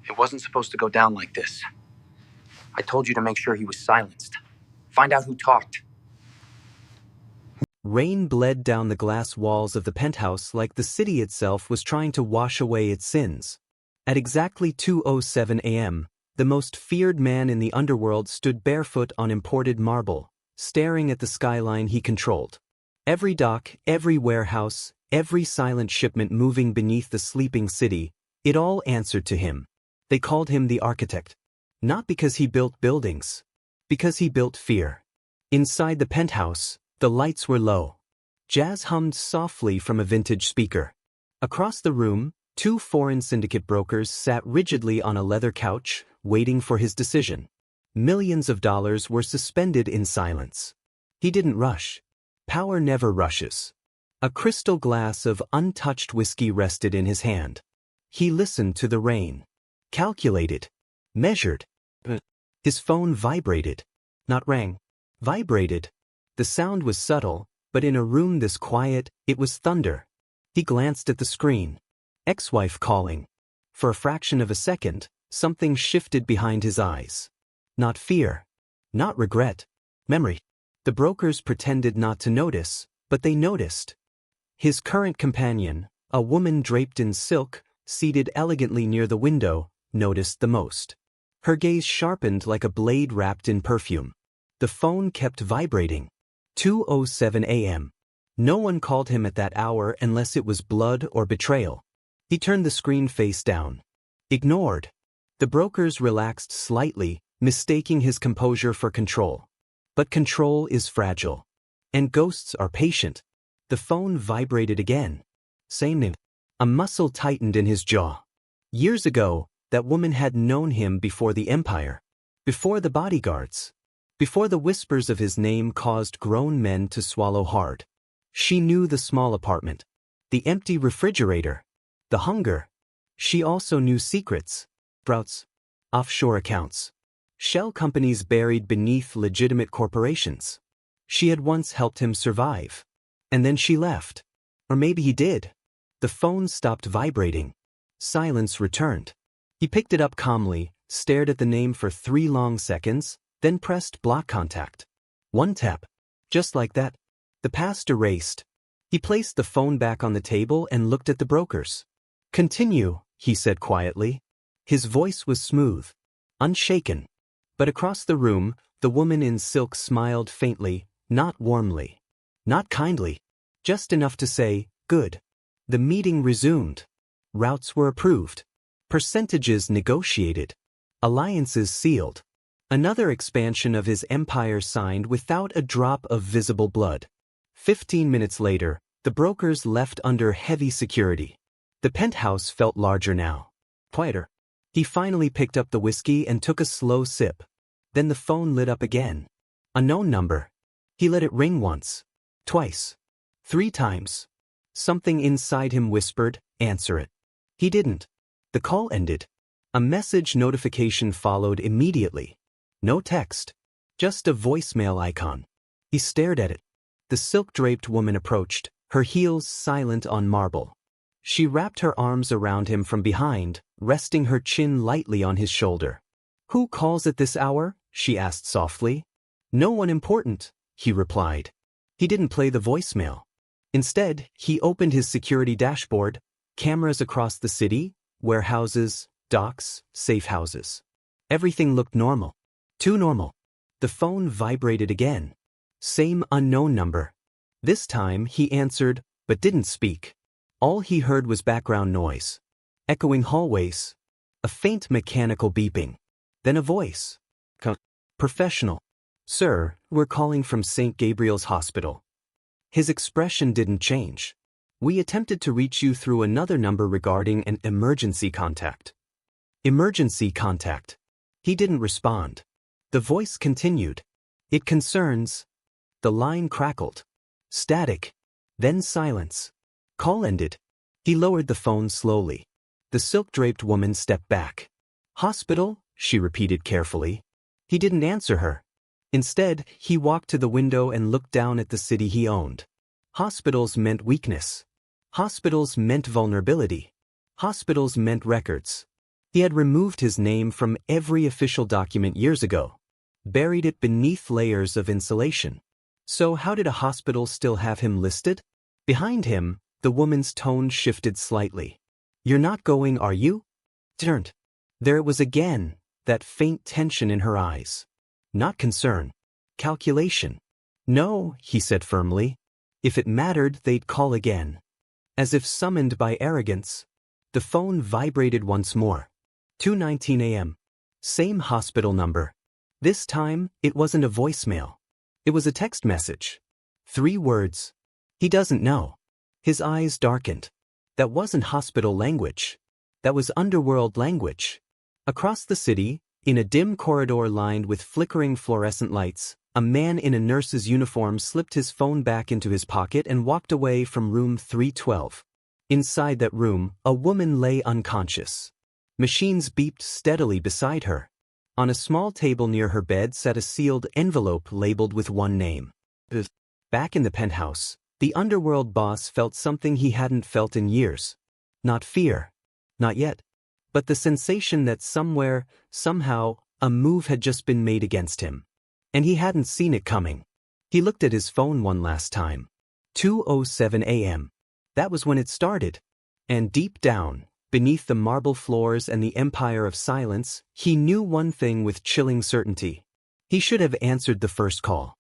It wasn't supposed to go down like this. I told you to make sure he was silenced. Find out who talked. Rain bled down the glass walls of the penthouse like the city itself was trying to wash away its sins. At exactly 2:07 a.m., the most feared man in the underworld stood barefoot on imported marble, staring at the skyline he controlled. Every dock, every warehouse, every silent shipment moving beneath the sleeping city, it all answered to him. They called him the architect. Not because he built buildings. Because he built fear. Inside the penthouse, the lights were low. Jazz hummed softly from a vintage speaker. Across the room, two foreign syndicate brokers sat rigidly on a leather couch, waiting for his decision. Millions of dollars were suspended in silence. He didn't rush. Power never rushes. A crystal glass of untouched whiskey rested in his hand. He listened to the rain. Calculated. Measured. His phone vibrated. Not rang. Vibrated. The sound was subtle, but in a room this quiet, it was thunder. He glanced at the screen. Ex-wife calling. For a fraction of a second, something shifted behind his eyes. Not fear. Not regret. Memory. The brokers pretended not to notice, but they noticed. His current companion, a woman draped in silk, seated elegantly near the window, noticed the most. Her gaze sharpened like a blade wrapped in perfume. The phone kept vibrating. 2:07 a.m. No one called him at that hour unless it was blood or betrayal. He turned the screen face down. Ignored. The brokers relaxed slightly, mistaking his composure for control. But control is fragile. And ghosts are patient. The phone vibrated again. Same name. A muscle tightened in his jaw. Years ago, that woman had known him before the empire. Before the bodyguards. Before the whispers of his name caused grown men to swallow hard. She knew the small apartment. The empty refrigerator. The hunger. She also knew secrets. Sprouts. Offshore accounts. Shell companies buried beneath legitimate corporations. She had once helped him survive. And then she left. Or maybe he did. The phone stopped vibrating. Silence returned. He picked it up calmly, stared at the name for 3 long seconds, then pressed block contact. 1 tap. Just like that. The past erased. He placed the phone back on the table and looked at the brokers. Continue, he said quietly. His voice was smooth. Unshaken. But across the room, the woman in silk smiled faintly, not warmly. Not kindly. Just enough to say, good. The meeting resumed. Routes were approved. Percentages negotiated. Alliances sealed. Another expansion of his empire signed without a drop of visible blood. 15 minutes later, the brokers left under heavy security. The penthouse felt larger now. Quieter. He finally picked up the whiskey and took a slow sip. Then the phone lit up again. A known number. He let it ring once. Twice. 3 times. Something inside him whispered, answer it. He didn't. The call ended. A message notification followed immediately. No text. Just a voicemail icon. He stared at it. The silk-draped woman approached, her heels silent on marble. She wrapped her arms around him from behind, resting her chin lightly on his shoulder. Who calls at this hour? She asked softly. No one important, he replied. He didn't play the voicemail. Instead, he opened his security dashboard, cameras across the city, warehouses, docks, safe houses. Everything looked normal. Too normal. The phone vibrated again. Same unknown number. This time he answered, but didn't speak. All he heard was background noise. Echoing hallways. A faint mechanical beeping. Then a voice. Professional. Sir, we're calling from St. Gabriel's Hospital. His expression didn't change. We attempted to reach you through another number regarding an emergency contact. Emergency contact. He didn't respond. The voice continued. It concerns. The line crackled. Static. Then silence. Call ended. He lowered the phone slowly. The silk-draped woman stepped back. Hospital? She repeated carefully. He didn't answer her. Instead, he walked to the window and looked down at the city he owned. Hospitals meant weakness. Hospitals meant vulnerability. Hospitals meant records. He had removed his name from every official document years ago, buried it beneath layers of insulation. So how did a hospital still have him listed? Behind him, the woman's tone shifted slightly. "You're not going, are you?" Turned. There it was again, that faint tension in her eyes. Not concern. Calculation. "No," he said firmly. If it mattered, they'd call again. As if summoned by arrogance, the phone vibrated once more. 2:19 a.m. Same hospital number. This time, it wasn't a voicemail. It was a text message. 3 words. He doesn't know. His eyes darkened. That wasn't hospital language. That was underworld language. Across the city, in a dim corridor lined with flickering fluorescent lights, a man in a nurse's uniform slipped his phone back into his pocket and walked away from room 312. Inside that room, a woman lay unconscious. Machines beeped steadily beside her. On a small table near her bed sat a sealed envelope labeled with one name. Back in the penthouse, the underworld boss felt something he hadn't felt in years. Not fear. Not yet. But the sensation that somewhere, somehow, a move had just been made against him. And he hadn't seen it coming. He looked at his phone one last time. 2:07 a.m. That was when it started. And deep down, beneath the marble floors and the empire of silence, he knew one thing with chilling certainty. He should have answered the first call.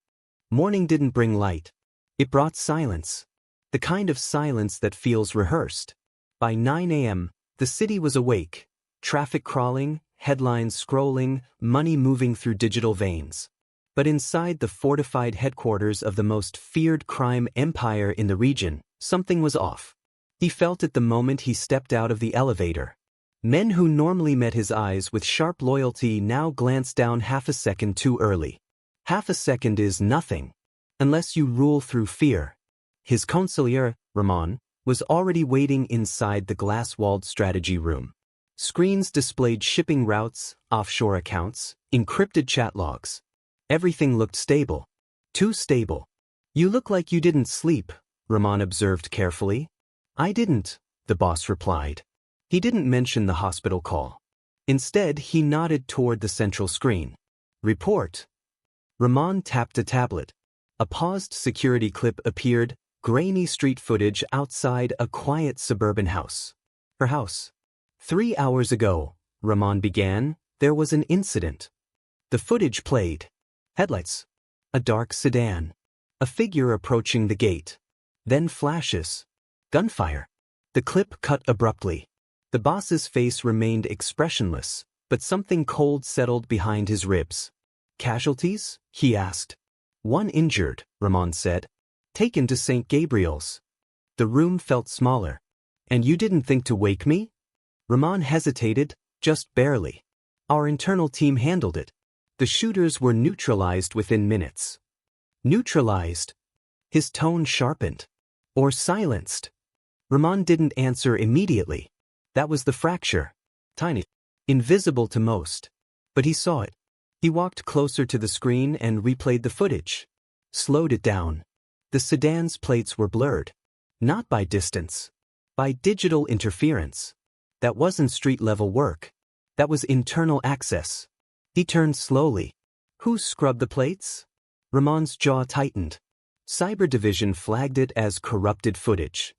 Morning didn't bring light. It brought silence. The kind of silence that feels rehearsed. By 9 a.m., the city was awake. Traffic crawling, headlines scrolling, money moving through digital veins. But inside the fortified headquarters of the most feared crime empire in the region, something was off. He felt it the moment he stepped out of the elevator. Men who normally met his eyes with sharp loyalty now glanced down half a second too early. Half a second is nothing. Unless you rule through fear. His consigliere, Ramon, was already waiting inside the glass-walled strategy room. Screens displayed shipping routes, offshore accounts, encrypted chat logs. Everything looked stable. Too stable. "You look like you didn't sleep," Ramon observed carefully. "I didn't," the boss replied. He didn't mention the hospital call. Instead, he nodded toward the central screen. "Report." Ramon tapped a tablet. A paused security clip appeared, grainy street footage outside a quiet suburban house. Her house. 3 hours ago, Ramon began, there was an incident. The footage played. Headlights. A dark sedan. A figure approaching the gate. Then flashes. Gunfire. The clip cut abruptly. The boss's face remained expressionless, but something cold settled behind his ribs. "Casualties?" he asked. "One injured," Ramon said. "Taken to St. Gabriel's." The room felt smaller. "And you didn't think to wake me?" Ramon hesitated, just barely. "Our internal team handled it. The shooters were neutralized within minutes." Neutralized? His tone sharpened. Or silenced? Ramon didn't answer immediately. That was the fracture. Tiny. Invisible to most. But he saw it. He walked closer to the screen and replayed the footage. Slowed it down. The sedan's plates were blurred. Not by distance. By digital interference. That wasn't street-level work. That was internal access. He turned slowly. Who scrubbed the plates? Ramon's jaw tightened. Cyber Division flagged it as corrupted footage.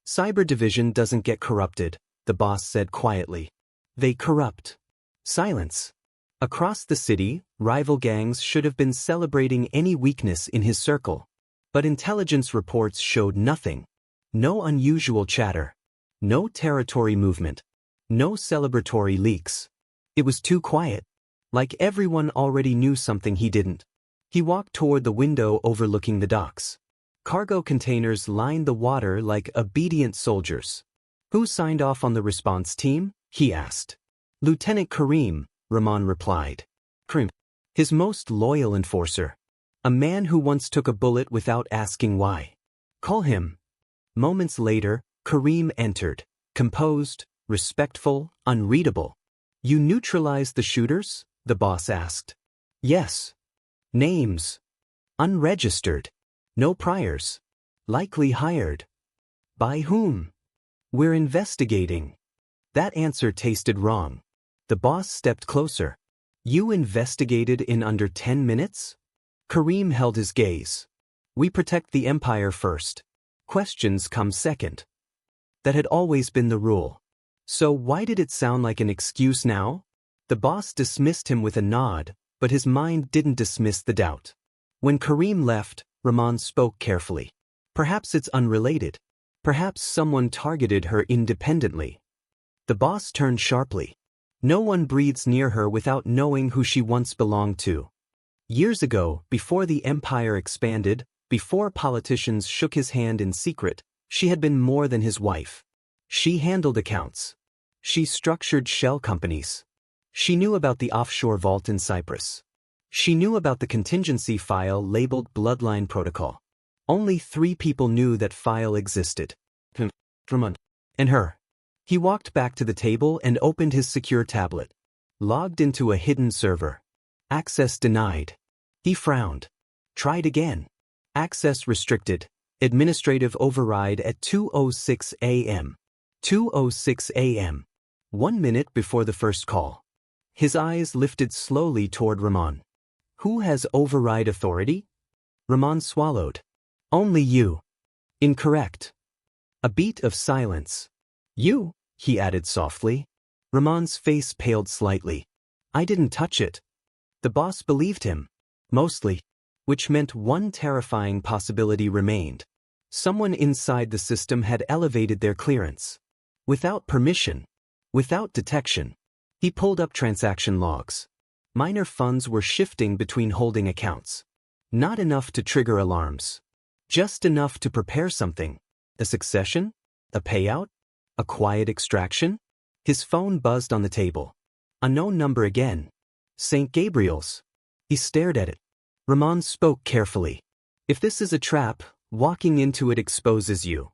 Cyber Division doesn't get corrupted, the boss said quietly. They corrupt. Silence. Across the city, rival gangs should have been celebrating any weakness in his circle. But intelligence reports showed nothing. No unusual chatter. No territory movement. No celebratory leaks. It was too quiet. Like everyone already knew something he didn't. He walked toward the window overlooking the docks. Cargo containers lined the water like obedient soldiers. Who signed off on the response team? He asked. Lieutenant Karim, Ramon replied. Karim. His most loyal enforcer. A man who once took a bullet without asking why. Call him. Moments later, Karim entered. Composed, respectful, unreadable. You neutralized the shooters? The boss asked. Yes. Names. Unregistered. No priors. Likely hired. By whom? We're investigating. That answer tasted wrong. The boss stepped closer. You investigated in under 10 minutes? Kareem held his gaze. We protect the Empire first. Questions come second. That had always been the rule. So why did it sound like an excuse now? The boss dismissed him with a nod, but his mind didn't dismiss the doubt. When Kareem left, Rahman spoke carefully. Perhaps it's unrelated. Perhaps someone targeted her independently. The boss turned sharply. No one breathes near her without knowing who she once belonged to. Years ago, before the empire expanded, before politicians shook his hand in secret, she had been more than his wife. She handled accounts. She structured shell companies. She knew about the offshore vault in Cyprus. She knew about the contingency file labeled Bloodline Protocol. Only 3 people knew that file existed. Rahman and her. He walked back to the table and opened his secure tablet. Logged into a hidden server. Access denied. He frowned. Tried again. Access restricted. Administrative override at 2:06 a.m. 2:06 a.m. 1 minute before the first call. His eyes lifted slowly toward Rahman. Who has override authority? Rahman swallowed. Only you. Incorrect. A beat of silence. You, he added softly. Rahman's face paled slightly. I didn't touch it. The boss believed him. Mostly. Which meant one terrifying possibility remained. Someone inside the system had elevated their clearance. Without permission. Without detection. He pulled up transaction logs. Minor funds were shifting between holding accounts. Not enough to trigger alarms. Just enough to prepare something. A succession? A payout? A quiet extraction? His phone buzzed on the table. Unknown number again. St. Gabriel's. He stared at it. Rahman spoke carefully. If this is a trap, walking into it exposes you.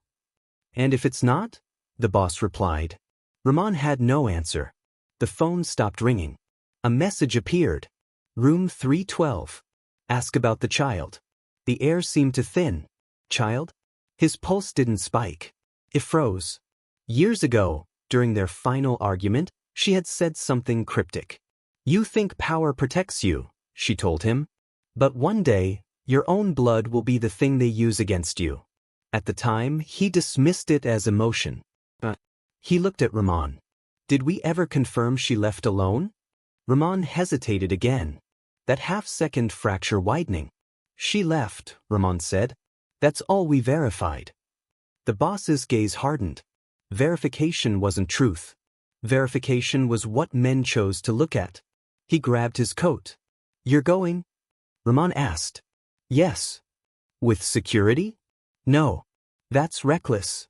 And if it's not? The boss replied. Rahman had no answer. The phone stopped ringing. A message appeared. Room 312. Ask about the child. The air seemed to thin. Child? His pulse didn't spike. It froze. Years ago, during their final argument, she had said something cryptic. You think power protects you, she told him. But one day, your own blood will be the thing they use against you. At the time, he dismissed it as emotion. He looked at Rahman. Did we ever confirm she left alone? Rahman hesitated again. That half-second fracture widening. She left, Rahman said. That's all we verified. The boss's gaze hardened. Verification wasn't truth. Verification was what men chose to look at. He grabbed his coat. You're going? Rahman asked. Yes. With security? No. That's reckless.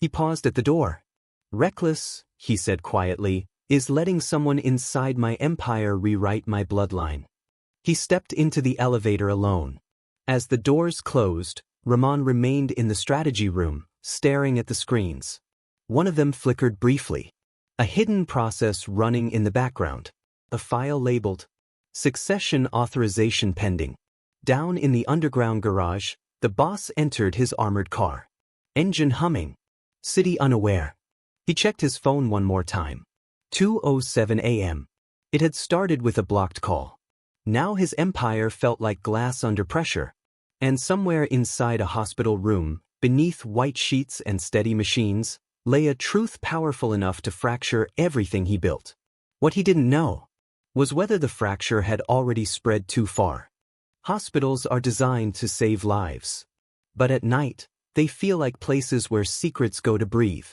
He paused at the door. Reckless, he said quietly, is letting someone inside my empire rewrite my bloodline. He stepped into the elevator alone. As the doors closed, Rahman remained in the strategy room, staring at the screens. One of them flickered briefly. A hidden process running in the background. A file labeled Succession Authorization Pending. Down in the underground garage, the boss entered his armored car. Engine humming. City unaware. He checked his phone one more time. 2:07 a.m. It had started with a blocked call. Now his empire felt like glass under pressure. And somewhere inside a hospital room, beneath white sheets and steady machines, lay a truth powerful enough to fracture everything he built. What he didn't know was whether the fracture had already spread too far. Hospitals are designed to save lives. But at night, they feel like places where secrets go to breathe.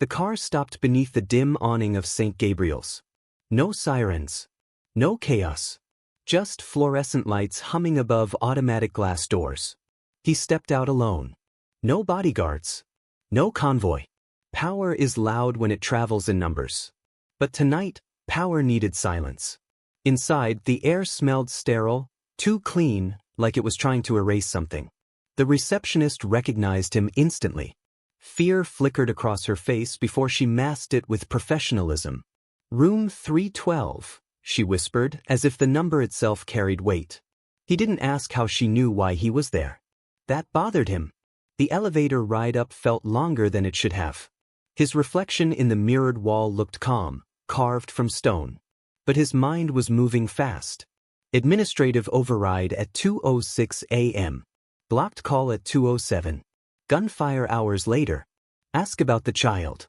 The car stopped beneath the dim awning of St. Gabriel's. No sirens. No chaos. Just fluorescent lights humming above automatic glass doors. He stepped out alone. No bodyguards. No convoy. Power is loud when it travels in numbers. But tonight, power needed silence. Inside, the air smelled sterile, too clean, like it was trying to erase something. The receptionist recognized him instantly. Fear flickered across her face before she masked it with professionalism. Room 312, she whispered, as if the number itself carried weight. He didn't ask how she knew why he was there. That bothered him. The elevator ride up felt longer than it should have. His reflection in the mirrored wall looked calm, carved from stone. But his mind was moving fast. Administrative override at 2:06 a.m. Blocked call at 2:07. Gunfire hours later. Ask about the child.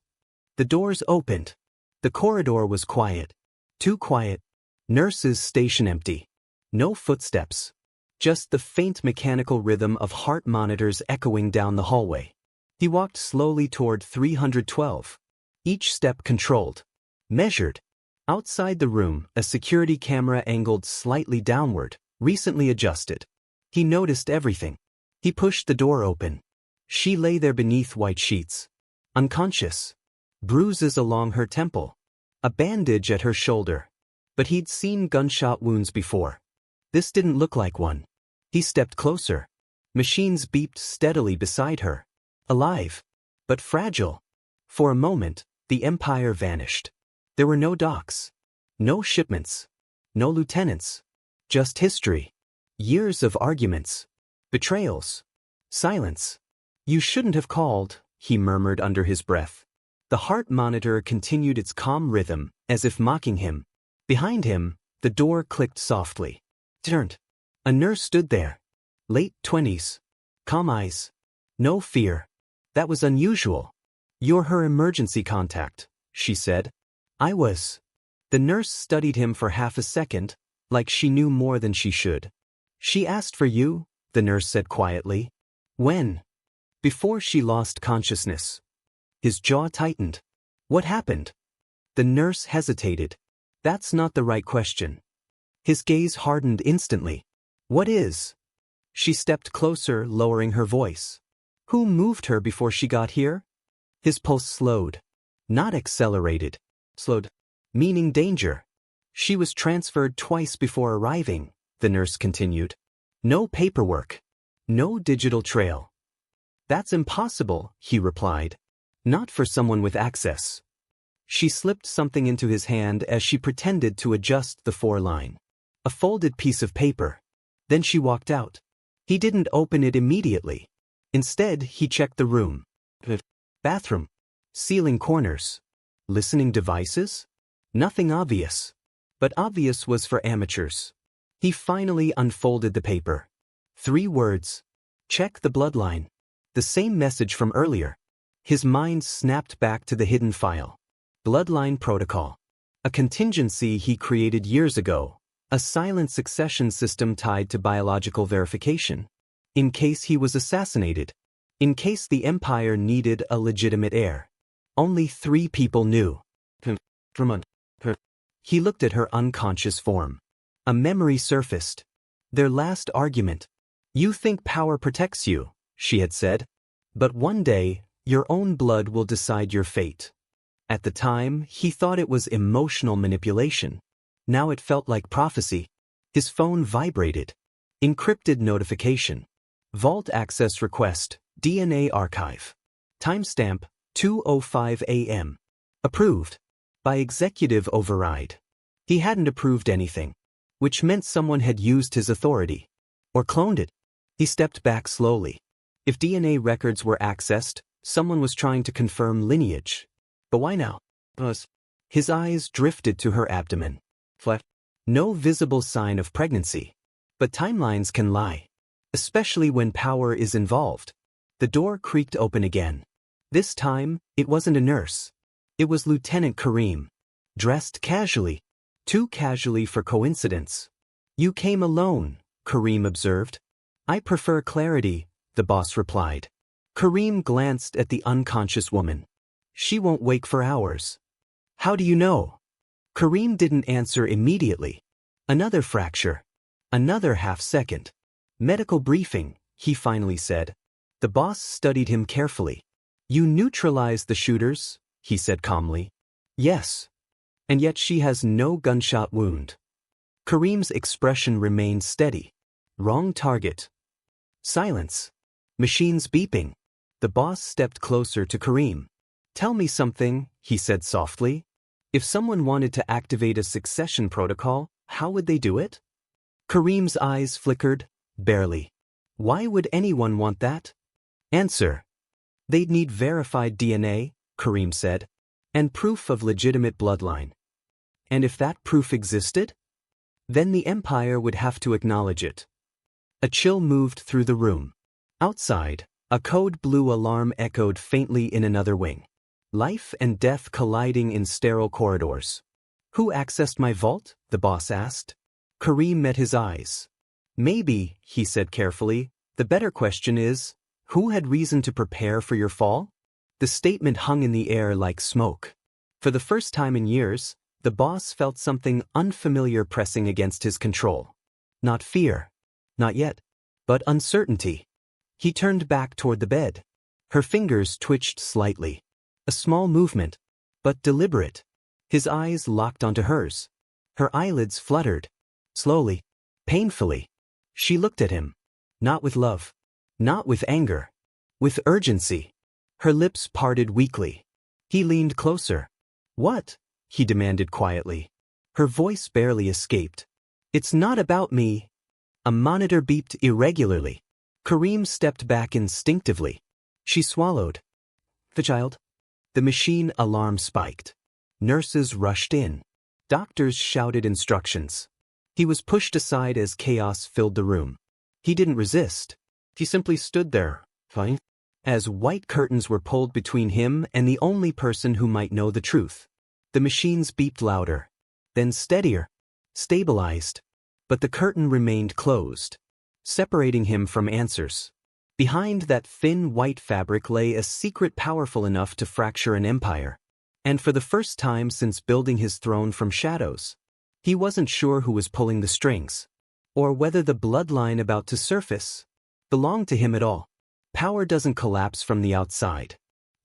The doors opened. The corridor was quiet. Too quiet. Nurse's station empty. No footsteps. Just the faint mechanical rhythm of heart monitors echoing down the hallway. He walked slowly toward 312. Each step controlled. Measured. Outside the room, a security camera angled slightly downward, recently adjusted. He noticed everything. He pushed the door open. She lay there beneath white sheets. Unconscious. Bruises along her temple. A bandage at her shoulder. But he'd seen gunshot wounds before. This didn't look like one. He stepped closer. Machines beeped steadily beside her. Alive. But fragile. For a moment, the Empire vanished. There were no docks. No shipments. No lieutenants. Just history. Years of arguments. Betrayals. Silence. You shouldn't have called, he murmured under his breath. The heart monitor continued its calm rhythm, as if mocking him. Behind him, the door clicked softly. Turned. A nurse stood there. Late 20s. Calm eyes. No fear. That was unusual. You're her emergency contact, she said. I was. The nurse studied him for half a second, like she knew more than she should. She asked for you, the nurse said quietly. When? Before she lost consciousness. His jaw tightened. What happened? The nurse hesitated. That's not the right question. His gaze hardened instantly. What is? She stepped closer, lowering her voice. Who moved her before she got here? His pulse slowed. Not accelerated. Slowed. Meaning danger. She was transferred twice before arriving, the nurse continued. No paperwork. No digital trail. That's impossible, he replied. Not for someone with access. She slipped something into his hand as she pretended to adjust the four-line. A folded piece of paper. Then she walked out. He didn't open it immediately. Instead, he checked the room. Bathroom. Ceiling corners. Listening devices? Nothing obvious. But obvious was for amateurs. He finally unfolded the paper. 3 words. Check the bloodline. The same message from earlier. His mind snapped back to the hidden file. Bloodline protocol. A contingency he created years ago. A silent succession system tied to biological verification. In case he was assassinated. In case the Empire needed a legitimate heir. Only 3 people knew. He looked at her unconscious form. A memory surfaced. Their last argument. You think power protects you, she had said. But one day, your own blood will decide your fate. At the time, he thought it was emotional manipulation. Now it felt like prophecy. His phone vibrated. Encrypted notification. Vault access request, DNA archive. Timestamp, 2:05 a.m. Approved. By executive override. He hadn't approved anything. Which meant someone had used his authority. Or cloned it. He stepped back slowly. If DNA records were accessed, someone was trying to confirm lineage. But why now? His eyes drifted to her abdomen. No visible sign of pregnancy. But timelines can lie. Especially when power is involved. The door creaked open again. This time, it wasn't a nurse. It was Lieutenant Kareem. Dressed casually. Too casually for coincidence. You came alone, Kareem observed. I prefer clarity, the boss replied. Kareem glanced at the unconscious woman. She won't wake for hours. How do you know? Kareem didn't answer immediately. Another fracture. Another half-second. Medical briefing, he finally said. The boss studied him carefully. You neutralized the shooters, he said calmly. Yes. And yet she has no gunshot wound. Kareem's expression remained steady. Wrong target. Silence. Machines beeping. The boss stepped closer to Kareem. Tell me something, he said softly. If someone wanted to activate a succession protocol, how would they do it? Kareem's eyes flickered, barely. Why would anyone want that? Answer. They'd need verified DNA, Kareem said, and proof of legitimate bloodline. And if that proof existed, then the Empire would have to acknowledge it. A chill moved through the room. Outside, a code blue alarm echoed faintly in another wing. Life and death colliding in sterile corridors. Who accessed my vault? The boss asked. Kareem met his eyes. Maybe, he said carefully, the better question is, who had reason to prepare for your fall? The statement hung in the air like smoke. For the first time in years, the boss felt something unfamiliar pressing against his control. Not fear. Not yet. But uncertainty. He turned back toward the bed. Her fingers twitched slightly. A small movement, but deliberate. His eyes locked onto hers. Her eyelids fluttered. Slowly. Painfully. She looked at him. Not with love. Not with anger. With urgency. Her lips parted weakly. He leaned closer. What? He demanded quietly. Her voice barely escaped. It's not about me. A monitor beeped irregularly. Kareem stepped back instinctively. She swallowed. The child? The machine alarm spiked. Nurses rushed in. Doctors shouted instructions. He was pushed aside as chaos filled the room. He didn't resist. He simply stood there, fine, as white curtains were pulled between him and the only person who might know the truth. The machines beeped louder, then steadier, stabilized, but the curtain remained closed, separating him from answers. Behind that thin white fabric lay a secret powerful enough to fracture an empire. And for the first time since building his throne from shadows, he wasn't sure who was pulling the strings, or whether the bloodline about to surface belonged to him at all. Power doesn't collapse from the outside.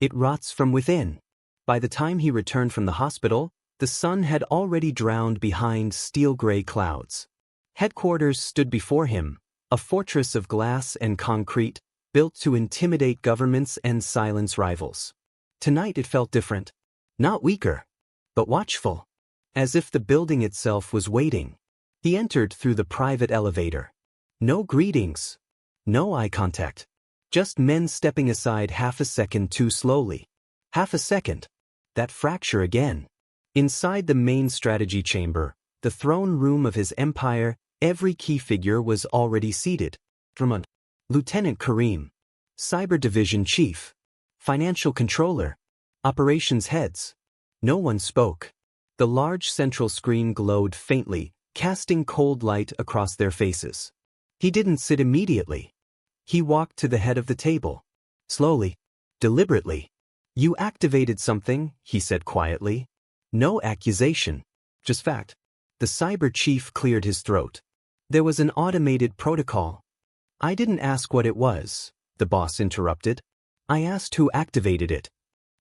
It rots from within. By the time he returned from the hospital, the sun had already drowned behind steel-gray clouds. Headquarters stood before him, a fortress of glass and concrete, built to intimidate governments and silence rivals. Tonight it felt different. Not weaker, but watchful. As if the building itself was waiting. He entered through the private elevator. No greetings. No eye contact. Just men stepping aside half a second too slowly. Half a second. That fracture again. Inside the main strategy chamber, the throne room of his empire, every key figure was already seated. Drummond. Lieutenant Kareem. Cyber Division Chief. Financial Controller. Operations heads. No one spoke. The large central screen glowed faintly, casting cold light across their faces. He didn't sit immediately. He walked to the head of the table. Slowly. Deliberately. You activated something, he said quietly. No accusation. Just fact. The cyber chief cleared his throat. There was an automated protocol. I didn't ask what it was, the boss interrupted. I asked who activated it.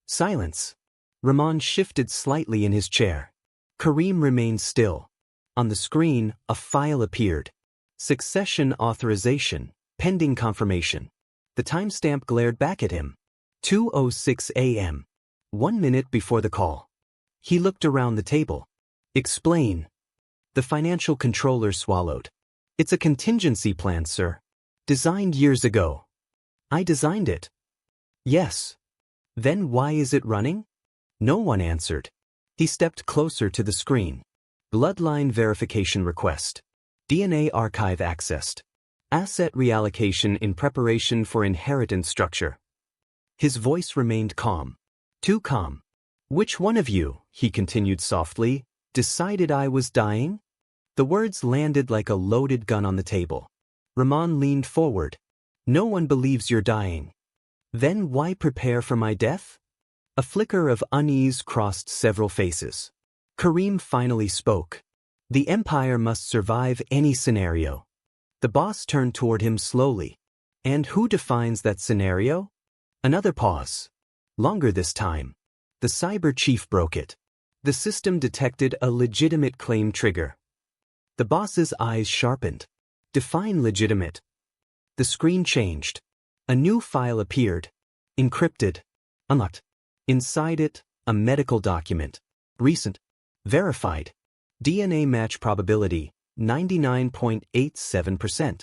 Silence. Rahman shifted slightly in his chair. Kareem remained still. On the screen, a file appeared. Succession authorization, pending confirmation. The timestamp glared back at him. 2:06 a.m. 1 minute before the call. He looked around the table. Explain. The financial controller swallowed. It's a contingency plan, sir. Designed years ago. I designed it. Yes. Then why is it running? No one answered. He stepped closer to the screen. Bloodline verification request. DNA archive accessed. Asset reallocation in preparation for inheritance structure. His voice remained calm. Too calm. Which one of you, he continued softly, decided I was dying? The words landed like a loaded gun on the table. Rahman leaned forward. No one believes you're dying. Then why prepare for my death? A flicker of unease crossed several faces. Kareem finally spoke. The Empire must survive any scenario. The boss turned toward him slowly. And who defines that scenario? Another pause. Longer this time. The cyber chief broke it. The system detected a legitimate claim trigger. The boss's eyes sharpened. Define legitimate. The screen changed. A new file appeared. Encrypted. Unlocked. Inside it, a medical document. Recent. Verified. DNA match probability, 99.87%.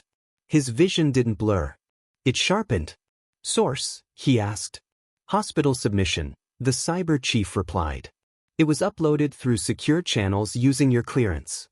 His vision didn't blur. It sharpened. Source, he asked. Hospital submission, the cyber chief replied. It was uploaded through secure channels using your clearance.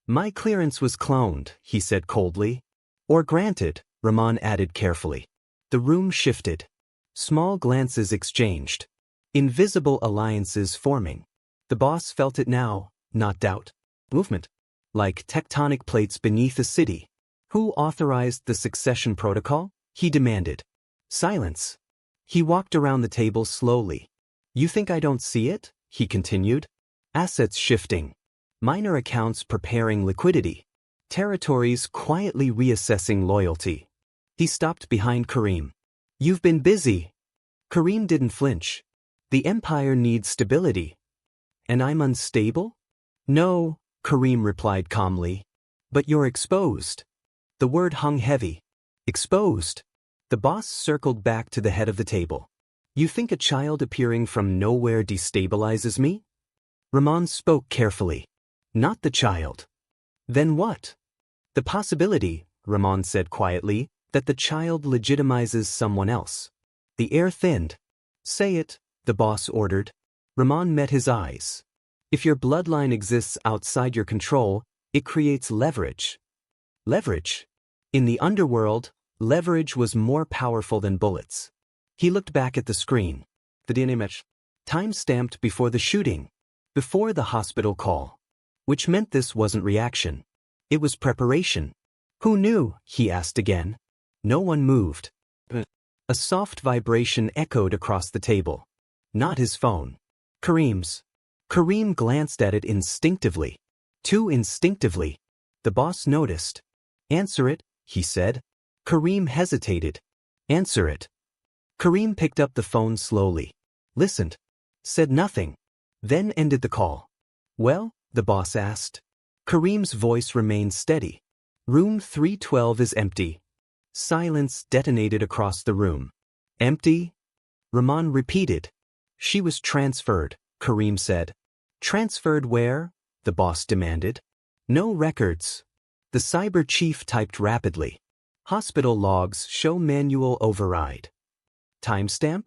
My clearance was cloned, he said coldly. Or granted, Rahman added carefully. The room shifted. Small glances exchanged. Invisible alliances forming. The boss felt it now, not doubt. Movement. Like tectonic plates beneath a city. Who authorized the succession protocol? He demanded. Silence. He walked around the table slowly. You think I don't see it? He continued. Assets shifting. Minor accounts preparing liquidity. Territories quietly reassessing loyalty. He stopped behind Kareem. You've been busy. Kareem didn't flinch. The empire needs stability. And I'm unstable? No, Kareem replied calmly. But you're exposed. The word hung heavy. Exposed. The boss circled back to the head of the table. You think a child appearing from nowhere destabilizes me? Rahman spoke carefully. Not the child. Then what? The possibility, Rahman said quietly, that the child legitimizes someone else. The air thinned. Say it, the boss ordered. Rahman met his eyes. If your bloodline exists outside your control, it creates leverage. Leverage. In the underworld, leverage was more powerful than bullets. He looked back at the screen. The DNA match. Time-stamped before the shooting. Before the hospital call. Which meant this wasn't reaction. It was preparation. Who knew? He asked again. No one moved. A soft vibration echoed across the table. Not his phone. Kareem's. Kareem glanced at it instinctively. Too instinctively. The boss noticed. Answer it, he said. Kareem hesitated. Answer it. Kareem picked up the phone slowly. Listened. Said nothing. Then ended the call. Well, the boss asked. Kareem's voice remained steady. Room 312 is empty. Silence detonated across the room. Empty? Rahman repeated. She was transferred, Kareem said. Transferred where? The boss demanded. No records. The cyber chief typed rapidly. Hospital logs show manual override. Timestamp?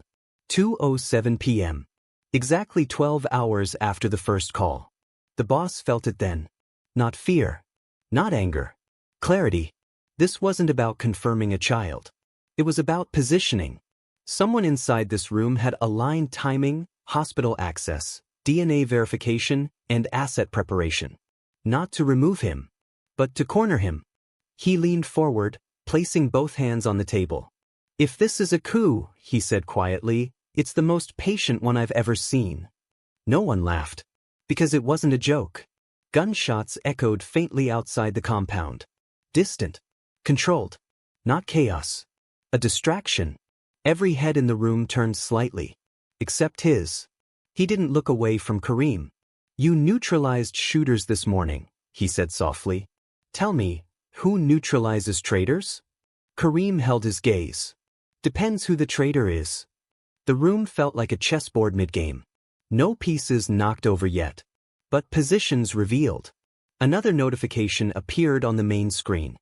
2:07 p.m. Exactly 12 hours after the first call. The boss felt it then. Not fear. Not anger. Clarity. This wasn't about confirming a child. It was about positioning. Someone inside this room had aligned timing, hospital access, DNA verification, and asset preparation. Not to remove him, but to corner him. He leaned forward, placing both hands on the table. If this is a coup, he said quietly, it's the most patient one I've ever seen. No one laughed. Because it wasn't a joke. Gunshots echoed faintly outside the compound. Distant. Controlled. Not chaos. A distraction. Every head in the room turned slightly. Except his. He didn't look away from Kareem. You neutralized shooters this morning, he said softly. Tell me, who neutralizes traitors? Kareem held his gaze. Depends who the traitor is. The room felt like a chessboard mid-game. No pieces knocked over yet. But positions revealed. Another notification appeared on the main screen.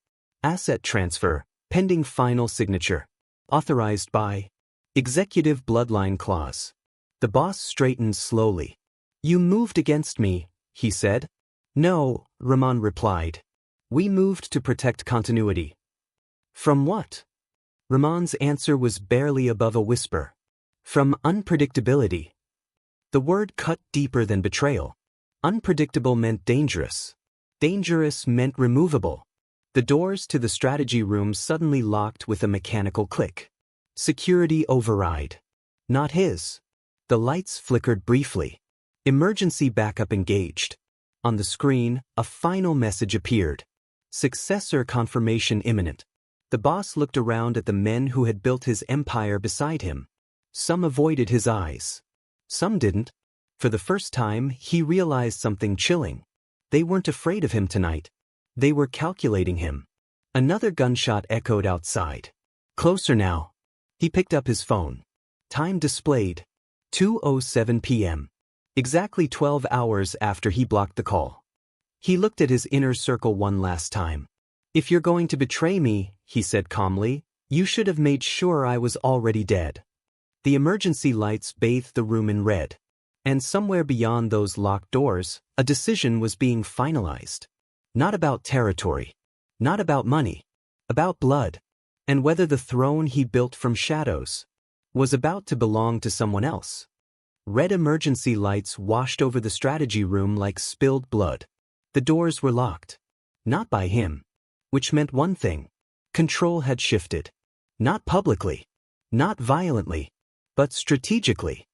Asset transfer, pending final signature. Authorized by Executive Bloodline Clause. The boss straightened slowly. You moved against me, he said. No, Rahman replied. We moved to protect continuity. From what? Rahman's answer was barely above a whisper. From unpredictability. The word cut deeper than betrayal. Unpredictable meant dangerous. Dangerous meant removable. The doors to the strategy room suddenly locked with a mechanical click. Security override. Not his. The lights flickered briefly. Emergency backup engaged. On the screen, a final message appeared. Successor confirmation imminent. The boss looked around at the men who had built his empire beside him. Some avoided his eyes. Some didn't. For the first time, he realized something chilling. They weren't afraid of him tonight. They were calculating him. Another gunshot echoed outside. Closer now. He picked up his phone. Time displayed. 2:07 p.m. Exactly 12 hours after he blocked the call. He looked at his inner circle one last time. If you're going to betray me, he said calmly, you should have made sure I was already dead. The emergency lights bathed the room in red. And somewhere beyond those locked doors, a decision was being finalized. Not about territory. Not about money. About blood. And whether the throne he built from shadows was about to belong to someone else. Red emergency lights washed over the strategy room like spilled blood. The doors were locked. Not by him. Which meant one thing. Control had shifted. Not publicly. Not violently. But strategically.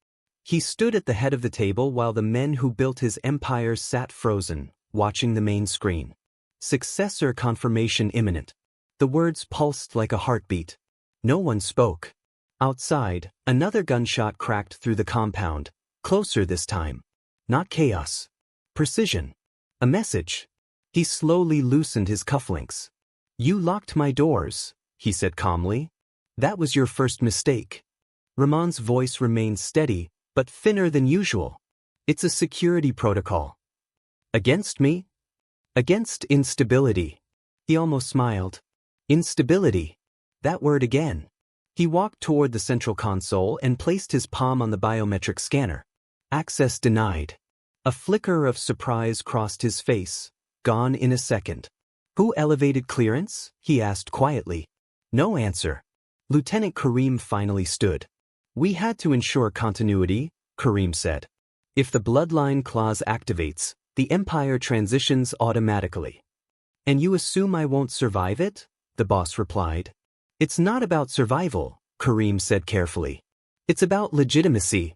He stood at the head of the table while the men who built his empire sat frozen, watching the main screen. Successor confirmation imminent. The words pulsed like a heartbeat. No one spoke. Outside, another gunshot cracked through the compound, closer this time. Not chaos. Precision. A message. He slowly loosened his cufflinks. "You locked my doors," he said calmly. "That was your first mistake." Ramon's voice remained steady, but thinner than usual. "It's a security protocol." "Against me?" "Against instability." He almost smiled. Instability. That word again. He walked toward the central console and placed his palm on the biometric scanner. Access denied. A flicker of surprise crossed his face, gone in a second. "Who elevated clearance?" he asked quietly. No answer. Lieutenant Kareem finally stood. "We had to ensure continuity," Kareem said. "If the bloodline clause activates, the Empire transitions automatically." "And you assume I won't survive it?" the boss replied. "It's not about survival," Kareem said carefully. "It's about legitimacy."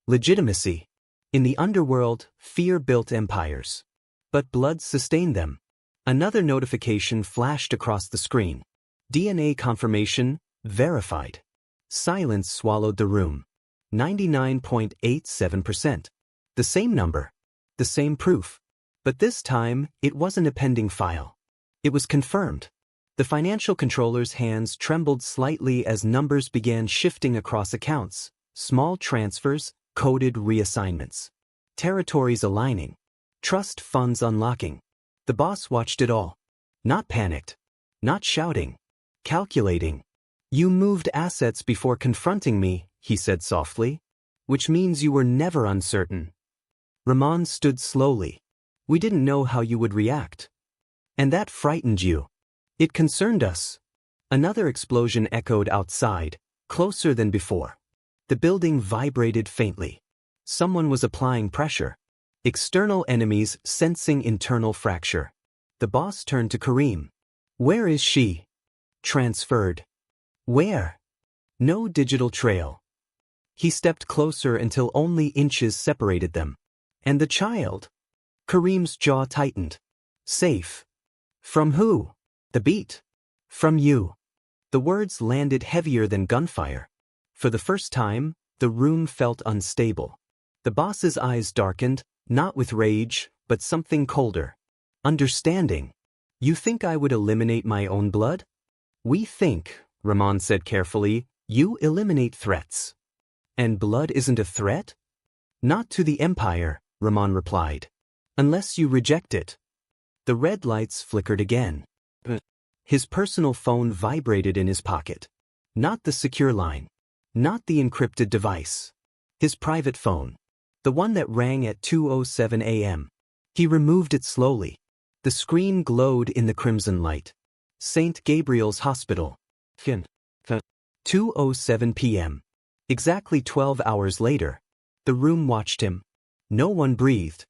Legitimacy. In the underworld, fear built empires. But blood sustained them. Another notification flashed across the screen. DNA confirmation, verified. Silence swallowed the room. 99.87%. The same number. The same proof. But this time, it wasn't a pending file. It was confirmed. The financial controller's hands trembled slightly as numbers began shifting across accounts. Small transfers, coded reassignments. Territories aligning. Trust funds unlocking. The boss watched it all. Not panicked. Not shouting. Calculating. "You moved assets before confronting me," he said softly. "Which means you were never uncertain." Ramon stood slowly. "We didn't know how you would react. And that frightened you. It concerned us." Another explosion echoed outside, closer than before. The building vibrated faintly. Someone was applying pressure. External enemies sensing internal fracture. The boss turned to Kareem. "Where is she?" "Transferred." "Where?" "No digital trail." He stepped closer until only inches separated them. "And the child?" Kareem's jaw tightened. "Safe." "From who?" "The beat." "From you." The words landed heavier than gunfire. For the first time, the room felt unstable. The boss's eyes darkened, not with rage, but something colder. "Understanding. You think I would eliminate my own blood?" "We think," Ramon said carefully, "you eliminate threats." "And blood isn't a threat?" "Not to the Empire," Ramon replied. "Unless you reject it." The red lights flickered again. His personal phone vibrated in his pocket. Not the secure line. Not the encrypted device. His private phone. The one that rang at 2:07 a.m. He removed it slowly. The screen glowed in the crimson light. St. Gabriel's Hospital. 2:07 p.m. Exactly 12 hours later. The room watched him. No one breathed.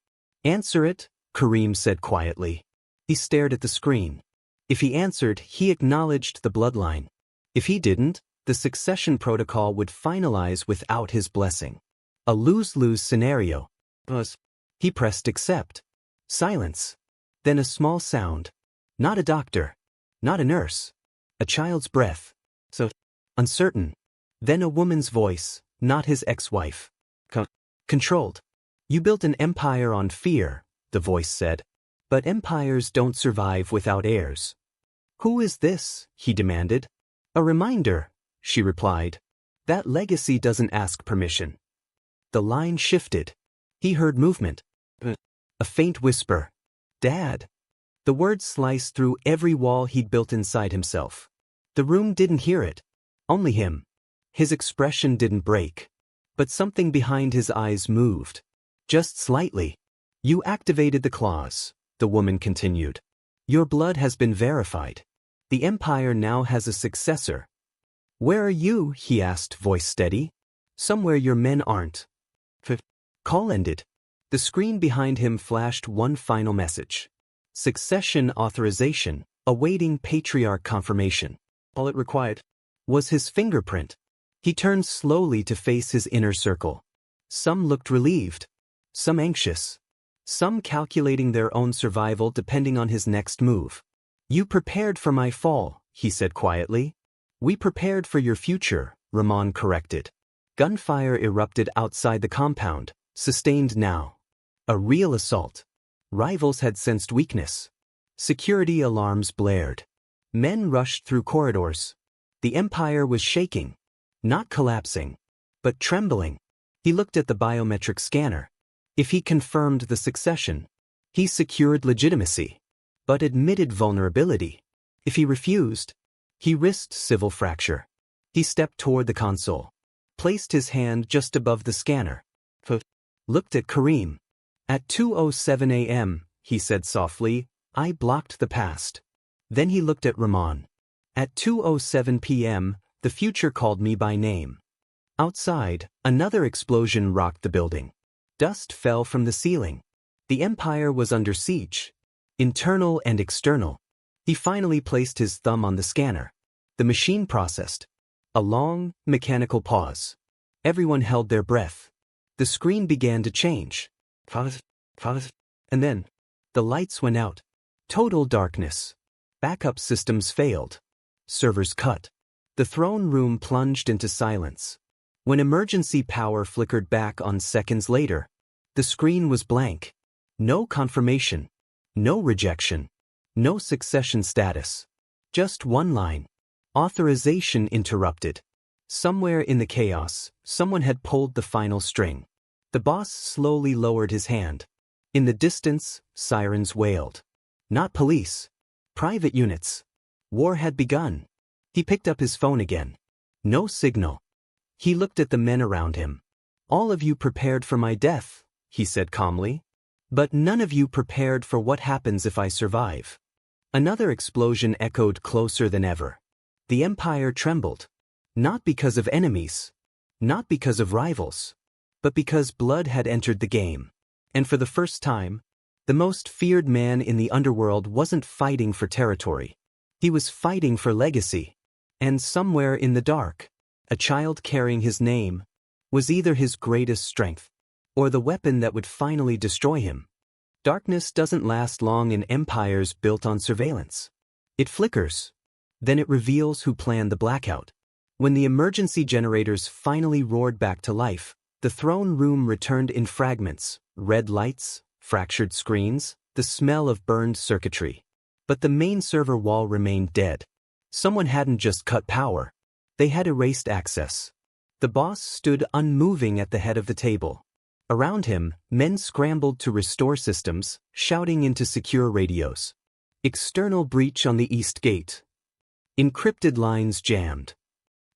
"Answer it," Kareem said quietly. He stared at the screen. If he answered, he acknowledged the bloodline. If he didn't, the succession protocol would finalize without his blessing. A lose-lose scenario. He pressed accept. Silence. Then a small sound. Not a doctor. Not a nurse. A child's breath. Uncertain. Then a woman's voice, not his ex-wife. Controlled. "You built an empire on fear," the voice said. "But empires don't survive without heirs." "Who is this?" he demanded. "A reminder," she replied. "That legacy doesn't ask permission." The line shifted. He heard movement. A faint whisper. "Dad." The words sliced through every wall he'd built inside himself. The room didn't hear it. Only him. His expression didn't break. But something behind his eyes moved. Just slightly. You activated the clause, the woman continued. Your blood has been verified. The Empire now has a successor. Where are you? He asked, voice steady. Somewhere your men aren't. Call ended. The screen behind him flashed one final message. Succession authorization, awaiting patriarch confirmation. All it required was his fingerprint. He turned slowly to face his inner circle. Some looked relieved, some anxious, some calculating their own survival depending on his next move. You prepared for my fall, he said quietly. We prepared for your future, Ramon corrected. Gunfire erupted outside the compound, sustained now. A real assault. Rivals had sensed weakness. Security alarms blared. Men rushed through corridors. The Empire was shaking. Not collapsing, but trembling. He looked at the biometric scanner. If he confirmed the succession, he secured legitimacy, but admitted vulnerability. If he refused, he risked civil fracture. He stepped toward the console, placed his hand just above the scanner, looked at Kareem. At 2:07 a.m., he said softly, I blocked the past. Then he looked at Ramon. At 2:07 p.m., the future called me by name. Outside, another explosion rocked the building. Dust fell from the ceiling. The Empire was under siege, internal and external. He finally placed his thumb on the scanner. The machine processed. A long, mechanical pause. Everyone held their breath. The screen began to change. And then, the lights went out. Total darkness. Backup systems failed. Servers cut. The throne room plunged into silence. When emergency power flickered back on seconds later, the screen was blank. No confirmation. No rejection. No succession status. Just one line. Authorization interrupted. Somewhere in the chaos, someone had pulled the final string. The boss slowly lowered his hand. In the distance, sirens wailed. Not police. Private units. War had begun. He picked up his phone again. No signal. He looked at the men around him. All of you prepared for my death, he said calmly. But none of you prepared for what happens if I survive. Another explosion echoed closer than ever. The Empire trembled. Not because of enemies. Not because of rivals. But because blood had entered the game. And for the first time, the most feared man in the underworld wasn't fighting for territory. He was fighting for legacy. And somewhere in the dark, a child carrying his name was either his greatest strength or the weapon that would finally destroy him. Darkness doesn't last long in empires built on surveillance. It flickers. Then it reveals who planned the blackout. When the emergency generators finally roared back to life, the throne room returned in fragments, red lights, fractured screens, the smell of burned circuitry. But the main server wall remained dead. Someone hadn't just cut power. They had erased access. The boss stood unmoving at the head of the table. Around him, men scrambled to restore systems, shouting into secure radios. External breach on the east gate. Encrypted lines jammed.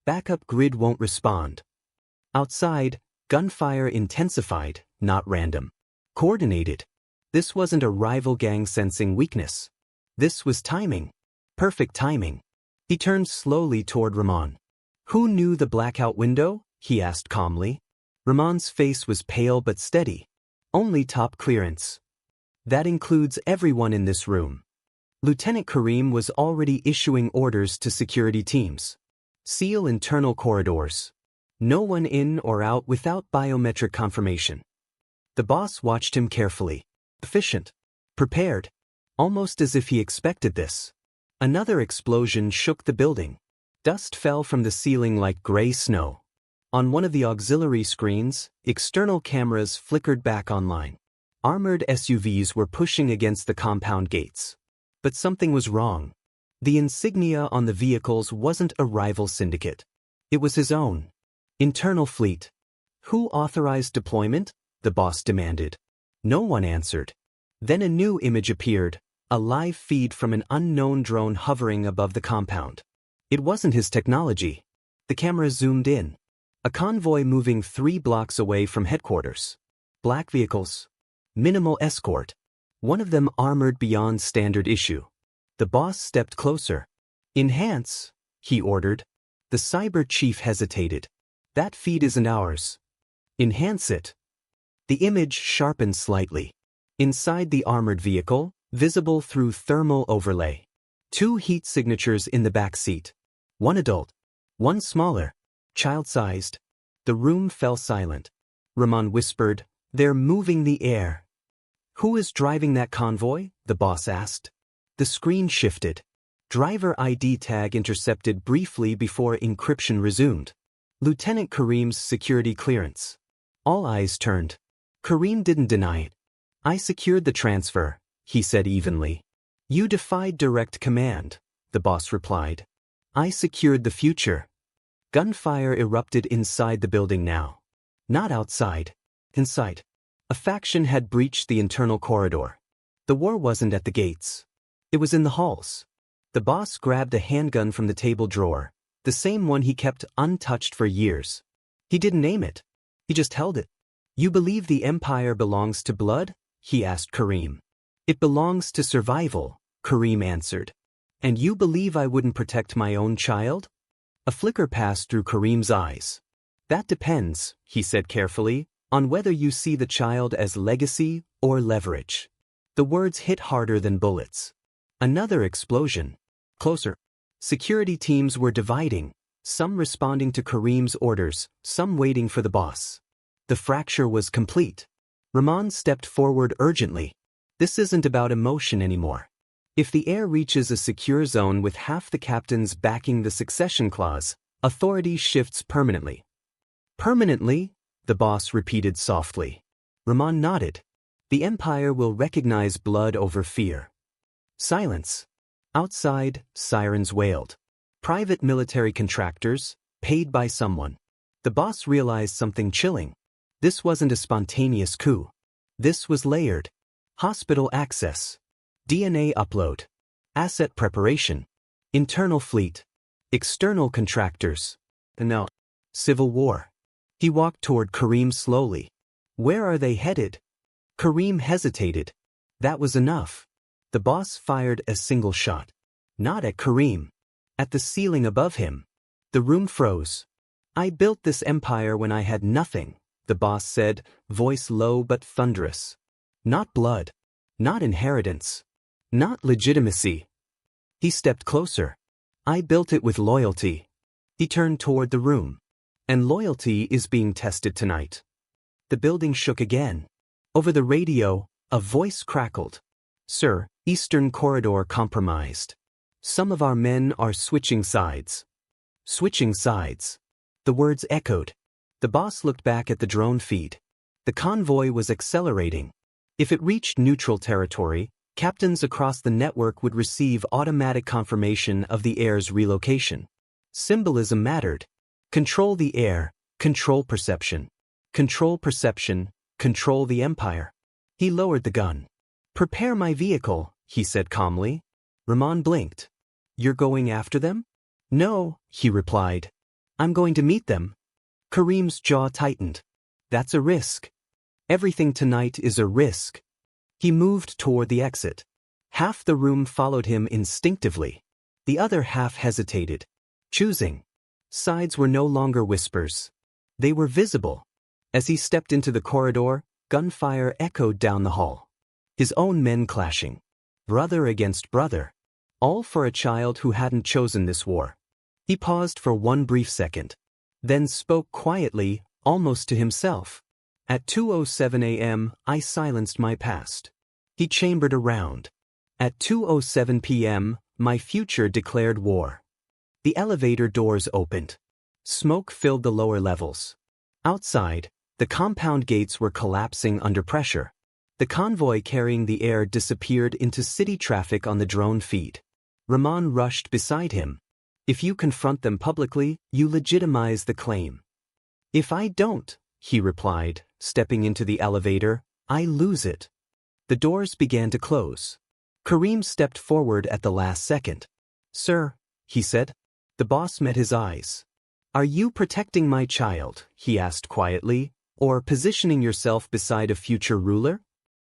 Backup grid won't respond. Outside, gunfire intensified, not random. Coordinated. This wasn't a rival gang sensing weakness. This was timing. Perfect timing. He turned slowly toward Ramon. Who knew the blackout window? He asked calmly. Ramon's face was pale but steady. Only top clearance. That includes everyone in this room. Lieutenant Kareem was already issuing orders to security teams. Seal internal corridors. No one in or out without biometric confirmation. The boss watched him carefully. Efficient. Prepared. Almost as if he expected this. Another explosion shook the building. Dust fell from the ceiling like gray snow. On one of the auxiliary screens, external cameras flickered back online. Armored SUVs were pushing against the compound gates. But something was wrong. The insignia on the vehicles wasn't a rival syndicate. It was his own. Internal fleet. Who authorized deployment? The boss demanded. No one answered. Then a new image appeared, a live feed from an unknown drone hovering above the compound. It wasn't his technology. The camera zoomed in. A convoy moving 3 blocks away from headquarters. Black vehicles. Minimal escort. One of them armored beyond standard issue. The boss stepped closer. Enhance, he ordered. The cyber chief hesitated. That feed isn't ours. Enhance it. The image sharpened slightly. Inside the armored vehicle, visible through thermal overlay. 2 heat signatures in the back seat. One adult. One smaller. Child-sized. The room fell silent. Ramon whispered, "They're moving the air." "Who is driving that convoy?" the boss asked. The screen shifted. Driver ID tag intercepted briefly before encryption resumed. Lieutenant Kareem's security clearance. All eyes turned. Kareem didn't deny it. "I secured the transfer," he said evenly. "You defied direct command," the boss replied. "I secured the future." Gunfire erupted inside the building now. Not outside. Inside. A faction had breached the internal corridor. The war wasn't at the gates. It was in the halls. The boss grabbed a handgun from the table drawer, the same one he kept untouched for years. He didn't aim it. He just held it. "You believe the Empire belongs to blood?" he asked Kareem. "It belongs to survival," Kareem answered. "And you believe I wouldn't protect my own child?" A flicker passed through Kareem's eyes. "That depends," he said carefully, "on whether you see the child as legacy or leverage." The words hit harder than bullets. Another explosion. Closer. Security teams were dividing, some responding to Kareem's orders, some waiting for the boss. The fracture was complete. Ramon stepped forward urgently. "This isn't about emotion anymore. If the air reaches a secure zone with half the captains backing the succession clause, authority shifts permanently." "Permanently?" the boss repeated softly. Ramon nodded. "The Empire will recognize blood over fear." Silence. Outside, sirens wailed. Private military contractors, paid by someone. The boss realized something chilling. This wasn't a spontaneous coup. This was layered. Hospital access. DNA upload. Asset preparation. Internal fleet. External contractors. No. Civil war. He walked toward Kareem slowly. "Where are they headed?" Kareem hesitated. That was enough. The boss fired a single shot. Not at Kareem. At the ceiling above him. The room froze. "I built this empire when I had nothing," the boss said, voice low but thunderous. "Not blood. Not inheritance. Not legitimacy." He stepped closer. "I built it with loyalty." He turned toward the room. "And loyalty is being tested tonight." The building shook again. Over the radio, a voice crackled. "Sir, Eastern Corridor compromised. Some of our men are switching sides." Switching sides. The words echoed. The boss looked back at the drone feed. The convoy was accelerating. If it reached neutral territory, captains across the network would receive automatic confirmation of the air's relocation. Symbolism mattered. Control the air, control perception. Control perception, control the Empire. He lowered the gun. "Prepare my vehicle," he said calmly. Ramon blinked. "You're going after them?" "No," he replied. "I'm going to meet them." Kareem's jaw tightened. "That's a risk." "Everything tonight is a risk." He moved toward the exit. Half the room followed him instinctively. The other half hesitated, choosing. Sides were no longer whispers. They were visible. As he stepped into the corridor, gunfire echoed down the hall. His own men clashing. Brother against brother. All for a child who hadn't chosen this war. He paused for one brief second. Then spoke quietly, almost to himself. "At 2:07 a.m., I silenced my past." He chambered around. "At 2:07 p.m., my future declared war." The elevator doors opened. Smoke filled the lower levels. Outside, the compound gates were collapsing under pressure. The convoy carrying the air disappeared into city traffic on the drone feed. Ramon rushed beside him. "If you confront them publicly, you legitimize the claim." "If I don't," he replied, stepping into the elevator, "I lose it." The doors began to close. Kareem stepped forward at the last second. "Sir," he said. The boss met his eyes. Are you protecting my child, he asked quietly, or positioning yourself beside a future ruler?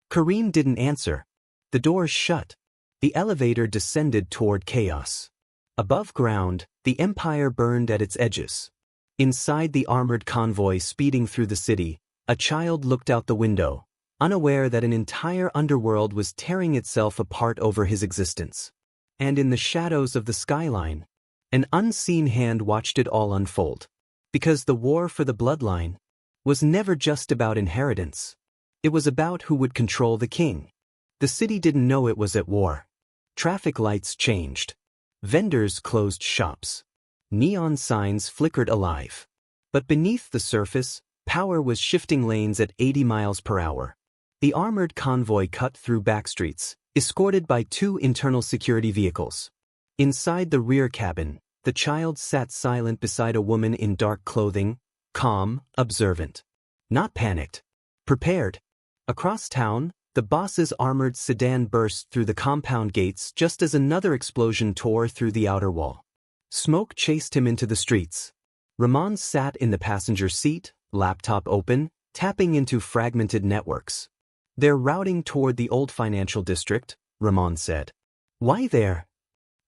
Kareem didn't answer. The doors shut. The elevator descended toward chaos. Above ground, the empire burned at its edges. Inside the armored convoy speeding through the city, a child looked out the window, unaware that an entire underworld was tearing itself apart over his existence. And in the shadows of the skyline, an unseen hand watched it all unfold. Because the war for the bloodline was never just about inheritance. It was about who would control the king. The city didn't know it was at war. Traffic lights changed. Vendors closed shops. Neon signs flickered alive. But beneath the surface, power was shifting lanes at 80 miles per hour. The armored convoy cut through backstreets, escorted by 2 internal security vehicles. Inside the rear cabin, the child sat silent beside a woman in dark clothing, calm, observant. Not panicked. Prepared. Across town, the boss's armored sedan burst through the compound gates just as another explosion tore through the outer wall. Smoke chased him into the streets. Ramon sat in the passenger seat, laptop open, tapping into fragmented networks. They're routing toward the old financial district, Ramon said. Why there?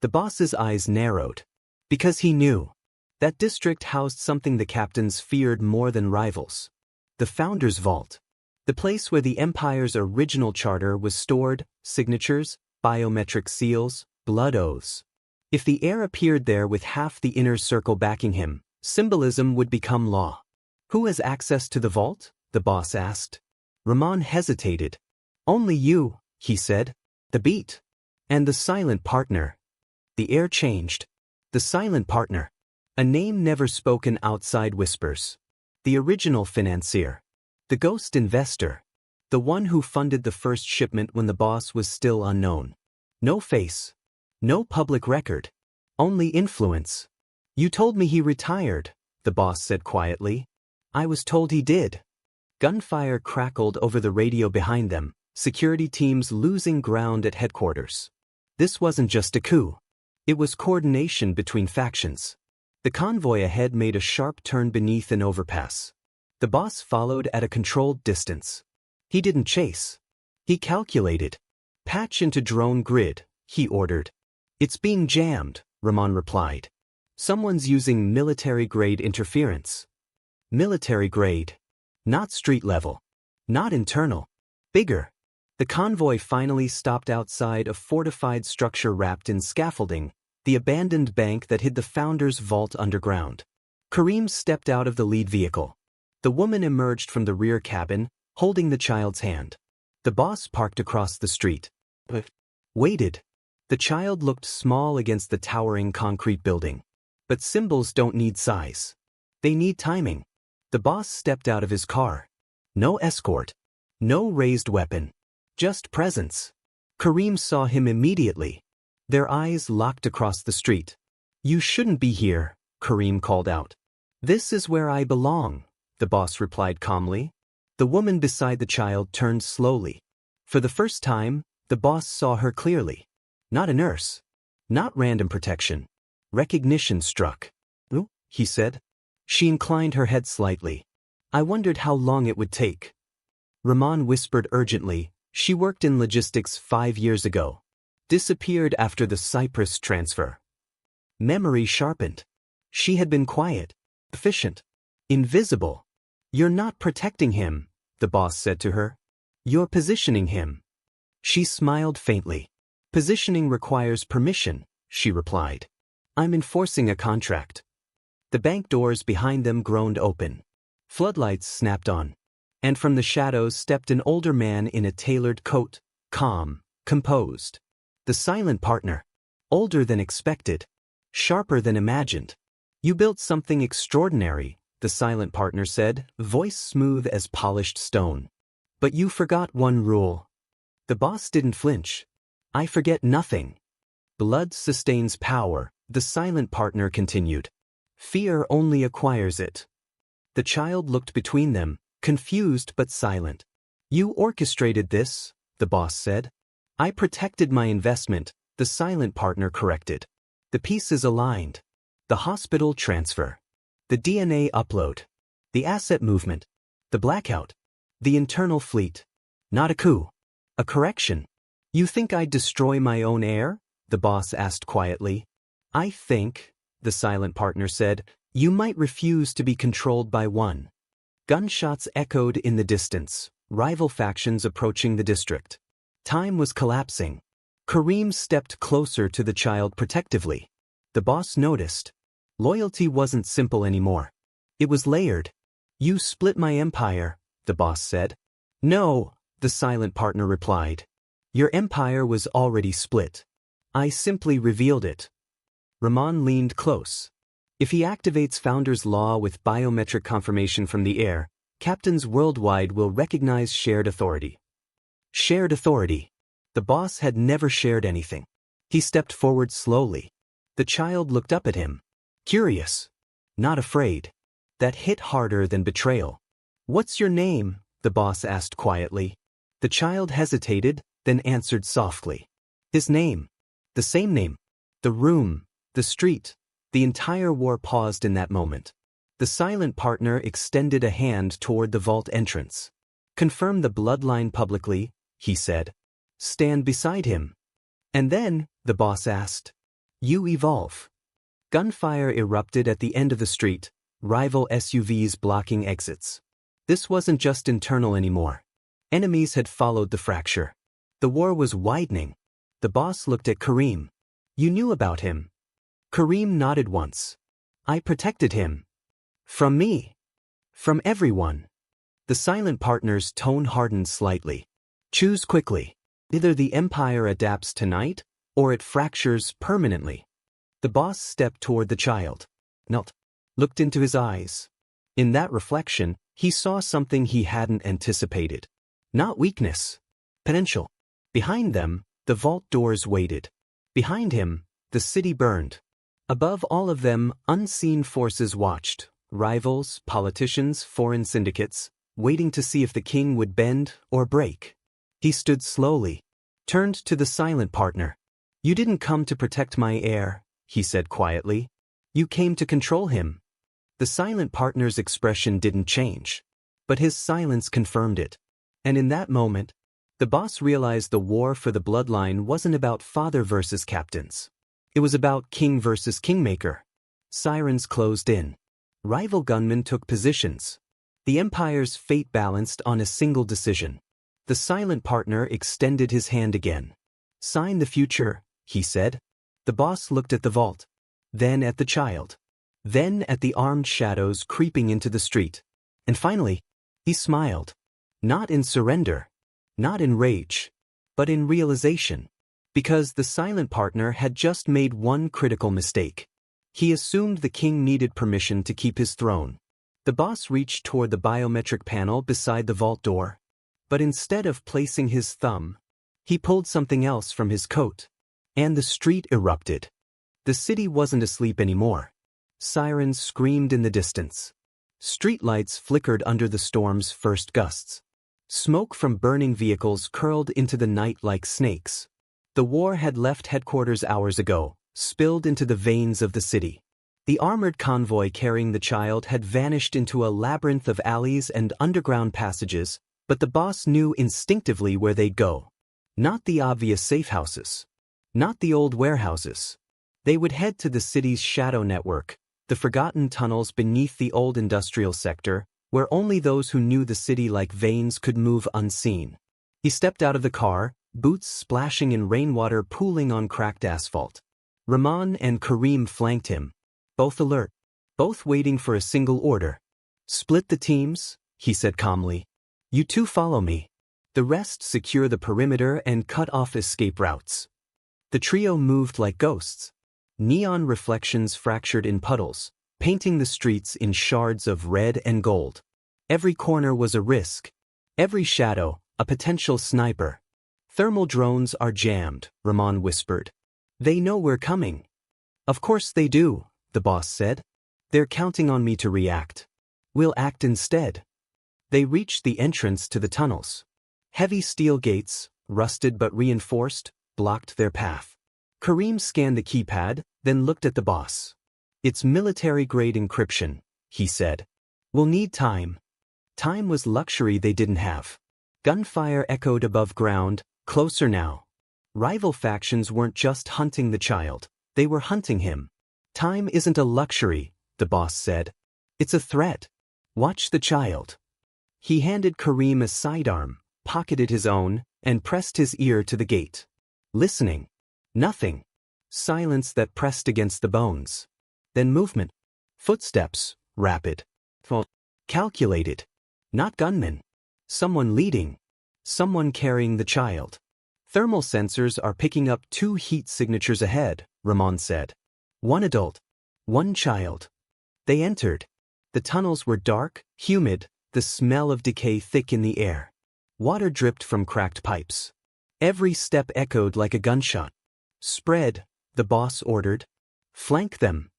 The boss's eyes narrowed. Because he knew. That district housed something the captains feared more than rivals. The Founder's Vault. The place where the Empire's original charter was stored, signatures, biometric seals, blood oaths. If the heir appeared there with half the inner circle backing him, symbolism would become law. Who has access to the vault? The boss asked. Ramon hesitated. Only you, he said. The beat. And the silent partner. The air changed. The silent partner. A name never spoken outside whispers. The original financier. The ghost investor. The one who funded the first shipment when the boss was still unknown. No face. No public record. Only influence. You told me he retired, the boss said quietly. I was told he did. Gunfire crackled over the radio behind them, security teams losing ground at headquarters. This wasn't just a coup. It was coordination between factions. The convoy ahead made a sharp turn beneath an overpass. The boss followed at a controlled distance. He didn't chase. He calculated. Patch into drone grid, he ordered. It's being jammed, Ramon replied. Someone's using military-grade interference. Military-grade. Not street level. Not internal. Bigger. The convoy finally stopped outside a fortified structure wrapped in scaffolding, the abandoned bank that hid the Founder's vault underground. Kareem stepped out of the lead vehicle. The woman emerged from the rear cabin, holding the child's hand. The boss parked across the street. Waited. The child looked small against the towering concrete building. But symbols don't need size. They need timing. The boss stepped out of his car. No escort. No raised weapon. Just presence. Kareem saw him immediately. Their eyes locked across the street. You shouldn't be here, Kareem called out. This is where I belong, the boss replied calmly. The woman beside the child turned slowly. For the first time, the boss saw her clearly. Not a nurse. Not random protection. Recognition struck. "Oh," he said. She inclined her head slightly. I wondered how long it would take. Ramon whispered urgently. She worked in logistics 5 years ago. Disappeared after the Cyprus transfer. Memory sharpened. She had been quiet. Efficient. Invisible. You're not protecting him, the boss said to her. You're positioning him. She smiled faintly. Positioning requires permission, she replied. I'm enforcing a contract. The bank doors behind them groaned open. Floodlights snapped on. And from the shadows stepped an older man in a tailored coat, calm, composed. The silent partner. Older than expected. Sharper than imagined. You built something extraordinary, the silent partner said, voice smooth as polished stone. But you forgot one rule. The boss didn't flinch. I forget nothing. Blood sustains power, the silent partner continued. Fear only acquires it. The child looked between them, confused but silent. You orchestrated this, the boss said. I protected my investment, the silent partner corrected. The pieces aligned. The hospital transfer. The DNA upload. The asset movement. The blackout. The internal fleet. Not a coup. A correction. You think I'd destroy my own heir? The boss asked quietly. I think, the silent partner said, you might refuse to be controlled by one. Gunshots echoed in the distance, rival factions approaching the district. Time was collapsing. Kareem stepped closer to the child protectively. The boss noticed. Loyalty wasn't simple anymore. It was layered. You split my empire, the boss said. No, the silent partner replied. Your empire was already split. I simply revealed it. Rahman leaned close. If he activates Founder's Law with biometric confirmation from the air, captains worldwide will recognize shared authority. Shared authority. The boss had never shared anything. He stepped forward slowly. The child looked up at him. Curious. Not afraid. That hit harder than betrayal. What's your name? The boss asked quietly. The child hesitated, then answered softly. His name. The same name. The room. The street. The entire war paused in that moment. The silent partner extended a hand toward the vault entrance. Confirm the bloodline publicly, he said. Stand beside him. And then, the boss asked. You evolve. Gunfire erupted at the end of the street, rival SUVs blocking exits. This wasn't just internal anymore. Enemies had followed the fracture. The war was widening. The boss looked at Kareem. You knew about him. Kareem nodded once. I protected him. From me. From everyone. The silent partner's tone hardened slightly. Choose quickly. Either the empire adapts tonight, or it fractures permanently. The boss stepped toward the child. Knelt. Looked into his eyes. In that reflection, he saw something he hadn't anticipated. Not weakness. Potential. Behind them, the vault doors waited. Behind him, the city burned. Above all of them, unseen forces watched. Rivals, politicians, foreign syndicates, waiting to see if the king would bend or break. He stood slowly, turned to the silent partner. You didn't come to protect my heir, he said quietly. You came to control him. The silent partner's expression didn't change, but his silence confirmed it. And in that moment, the boss realized the war for the bloodline wasn't about father versus captains. It was about king versus kingmaker. Sirens closed in. Rival gunmen took positions. The empire's fate balanced on a single decision. The silent partner extended his hand again. Sign the future, he said. The boss looked at the vault, then at the child, then at the armed shadows creeping into the street. And finally, he smiled. Not in surrender, not in rage, but in realization. Because the silent partner had just made one critical mistake. He assumed the king needed permission to keep his throne. The boss reached toward the biometric panel beside the vault door. But instead of placing his thumb, he pulled something else from his coat. And the street erupted. The city wasn't asleep anymore. Sirens screamed in the distance. Streetlights flickered under the storm's first gusts. Smoke from burning vehicles curled into the night like snakes. The war had left headquarters hours ago, spilled into the veins of the city. The armored convoy carrying the child had vanished into a labyrinth of alleys and underground passages, but the boss knew instinctively where they'd go. Not the obvious safe houses. Not the old warehouses. They would head to the city's shadow network, the forgotten tunnels beneath the old industrial sector, where only those who knew the city like veins could move unseen. He stepped out of the car, boots splashing in rainwater pooling on cracked asphalt. Rahman and Kareem flanked him, both alert, both waiting for a single order. Split the teams, he said calmly. You two follow me. The rest secure the perimeter and cut off escape routes. The trio moved like ghosts. Neon reflections fractured in puddles, painting the streets in shards of red and gold. Every corner was a risk. Every shadow, a potential sniper. Thermal drones are jammed, Rahman whispered. They know we're coming. Of course they do, the boss said. They're counting on me to react. We'll act instead. They reached the entrance to the tunnels. Heavy steel gates, rusted but reinforced, blocked their path. Kareem scanned the keypad, then looked at the boss. It's military-grade encryption, he said. We'll need time. Time was luxury they didn't have. Gunfire echoed above ground, closer now. Rival factions weren't just hunting the child, they were hunting him. Time isn't a luxury, the boss said. It's a threat. Watch the child. He handed Kareem a sidearm, pocketed his own, and pressed his ear to the gate. Listening. Nothing. Silence that pressed against the bones. Then movement. Footsteps, rapid. Calculated. Not gunmen. Someone leading. Someone carrying the child. Thermal sensors are picking up 2 heat signatures ahead, Ramon said. 1 adult. 1 child. They entered. The tunnels were dark, humid, the smell of decay thick in the air. Water dripped from cracked pipes. Every step echoed like a gunshot. Spread, the boss ordered. Flank them.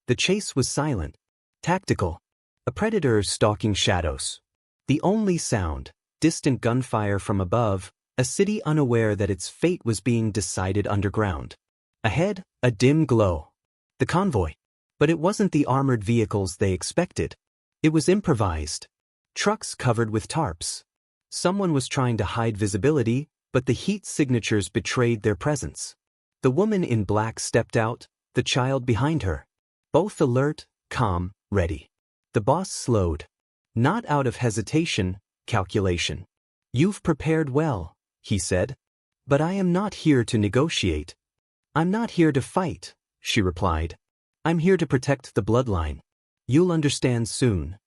The chase was silent. Tactical. A predator stalking shadows. The only sound, distant gunfire from above, a city unaware that its fate was being decided underground. Ahead, a dim glow. The convoy. But it wasn't the armored vehicles they expected. It was improvised. Trucks covered with tarps. Someone was trying to hide visibility, but the heat signatures betrayed their presence. The woman in black stepped out, the child behind her. Both alert, calm, ready. The boss slowed. Not out of hesitation, calculation. You've prepared well, he said. But I am not here to negotiate. I'm not here to fight, she replied. I'm here to protect the bloodline. You'll understand soon.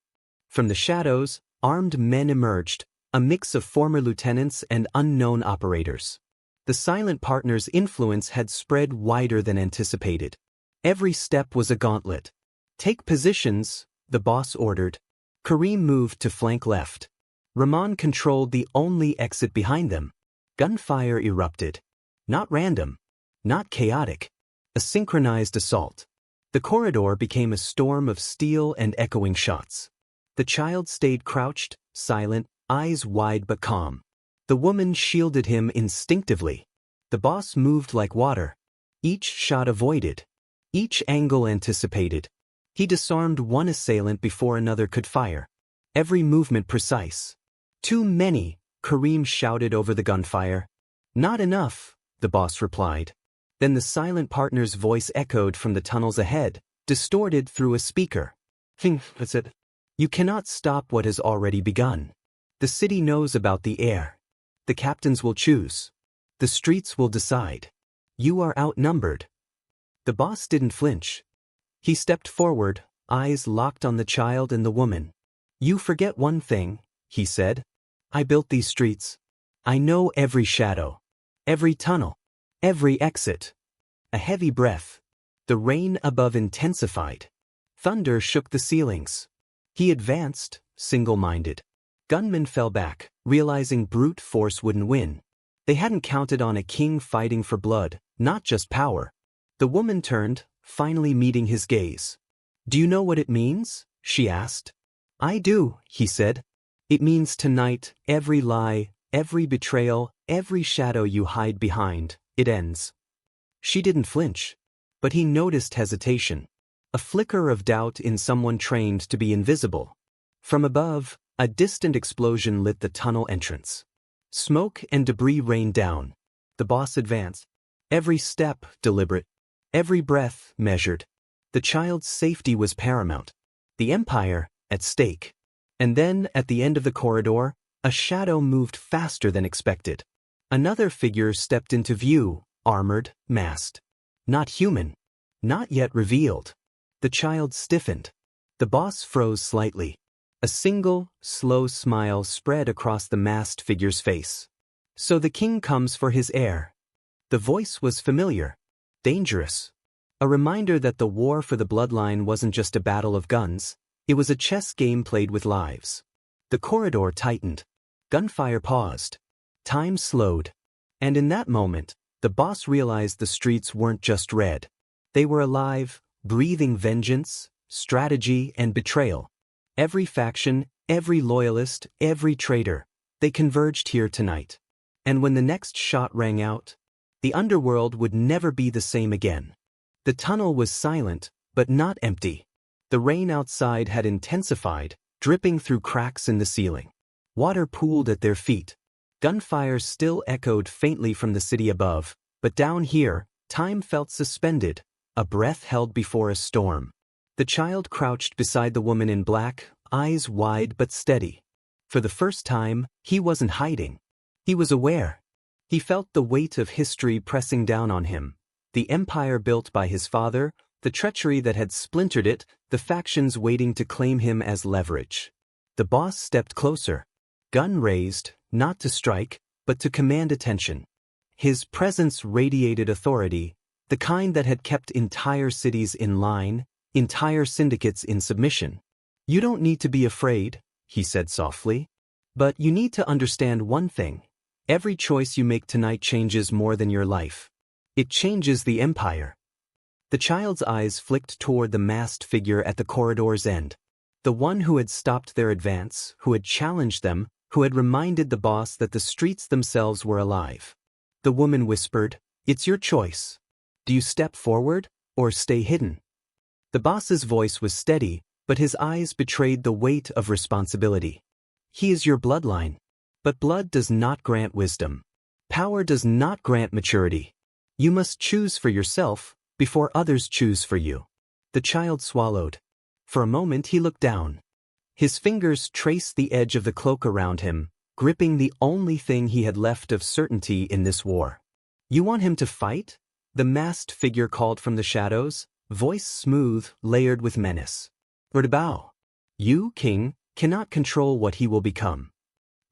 From the shadows, armed men emerged, a mix of former lieutenants and unknown operators. The silent partner's influence had spread wider than anticipated. Every step was a gauntlet. Take positions, the boss ordered. Kareem moved to flank left. Ramon controlled the only exit behind them. Gunfire erupted. Not random. Not chaotic. A synchronized assault. The corridor became a storm of steel and echoing shots. The child stayed crouched, silent, eyes wide but calm. The woman shielded him instinctively. The boss moved like water. Each shot avoided. Each angle anticipated. He disarmed one assailant before another could fire. Every movement precise. Too many, Kareem shouted over the gunfire. Not enough, the boss replied. Then the silent partner's voice echoed from the tunnels ahead, distorted through a speaker. That's it. You cannot stop what has already begun. The city knows about the air. The captains will choose. The streets will decide. You are outnumbered. The boss didn't flinch. He stepped forward, eyes locked on the child and the woman. You forget one thing, he said. I built these streets. I know every shadow. Every tunnel. Every exit. A heavy breath. The rain above intensified. Thunder shook the ceilings. He advanced, single-minded. Gunmen fell back, realizing brute force wouldn't win. They hadn't counted on a king fighting for blood, not just power. The woman turned, finally meeting his gaze. Do you know what it means? She asked. I do, he said. It means tonight, every lie, every betrayal, every shadow you hide behind, it ends. She didn't flinch. But he noticed hesitation. A flicker of doubt in someone trained to be invisible. From above, a distant explosion lit the tunnel entrance. Smoke and debris rained down. The boss advanced. Every step deliberate. Every breath measured. The child's safety was paramount. The empire at stake. And then, at the end of the corridor, a shadow moved faster than expected. Another figure stepped into view, armored, masked. Not human. Not yet revealed. The child stiffened. The boss froze slightly. A single, slow smile spread across the masked figure's face. So the king comes for his heir. The voice was familiar. Dangerous. A reminder that the war for the bloodline wasn't just a battle of guns. It was a chess game played with lives. The corridor tightened. Gunfire paused. Time slowed. And in that moment, the boss realized the streets weren't just red. They were alive, breathing vengeance, strategy, and betrayal. Every faction, every loyalist, every traitor, they converged here tonight. And when the next shot rang out, the underworld would never be the same again. The tunnel was silent, but not empty. The rain outside had intensified, dripping through cracks in the ceiling. Water pooled at their feet. Gunfire still echoed faintly from the city above, but down here, time felt suspended, a breath held before a storm. The child crouched beside the woman in black, eyes wide but steady. For the first time, he wasn't hiding. He was aware. He felt the weight of history pressing down on him. The empire built by his father, the treachery that had splintered it, the factions waiting to claim him as leverage. The boss stepped closer. Gun raised, not to strike, but to command attention. His presence radiated authority, the kind that had kept entire cities in line, entire syndicates in submission. "You don't need to be afraid," he said softly. "But you need to understand one thing. Every choice you make tonight changes more than your life. It changes the empire." The child's eyes flicked toward the masked figure at the corridor's end. The one who had stopped their advance, who had challenged them, who had reminded the boss that the streets themselves were alive. The woman whispered, "It's your choice. Do you step forward, or stay hidden?" The boss's voice was steady, but his eyes betrayed the weight of responsibility. "He is your bloodline. But blood does not grant wisdom. Power does not grant maturity. You must choose for yourself, before others choose for you." The child swallowed. For a moment he looked down. His fingers traced the edge of the cloak around him, gripping the only thing he had left of certainty in this war. "You want him to fight?" The masked figure called from the shadows, voice smooth, layered with menace. "Or to bow? You, king, cannot control what he will become."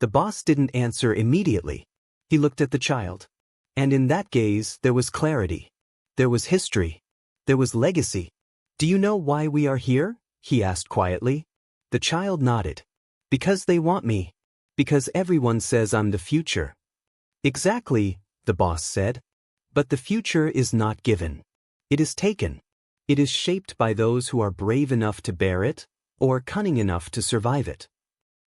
The boss didn't answer immediately. He looked at the child. And in that gaze there was clarity. There was history. There was legacy. "Do you know why we are here?" he asked quietly. The child nodded. "Because they want me. Because everyone says I'm the future." "Exactly," the boss said. "But the future is not given. It is taken. It is shaped by those who are brave enough to bear it, or cunning enough to survive it."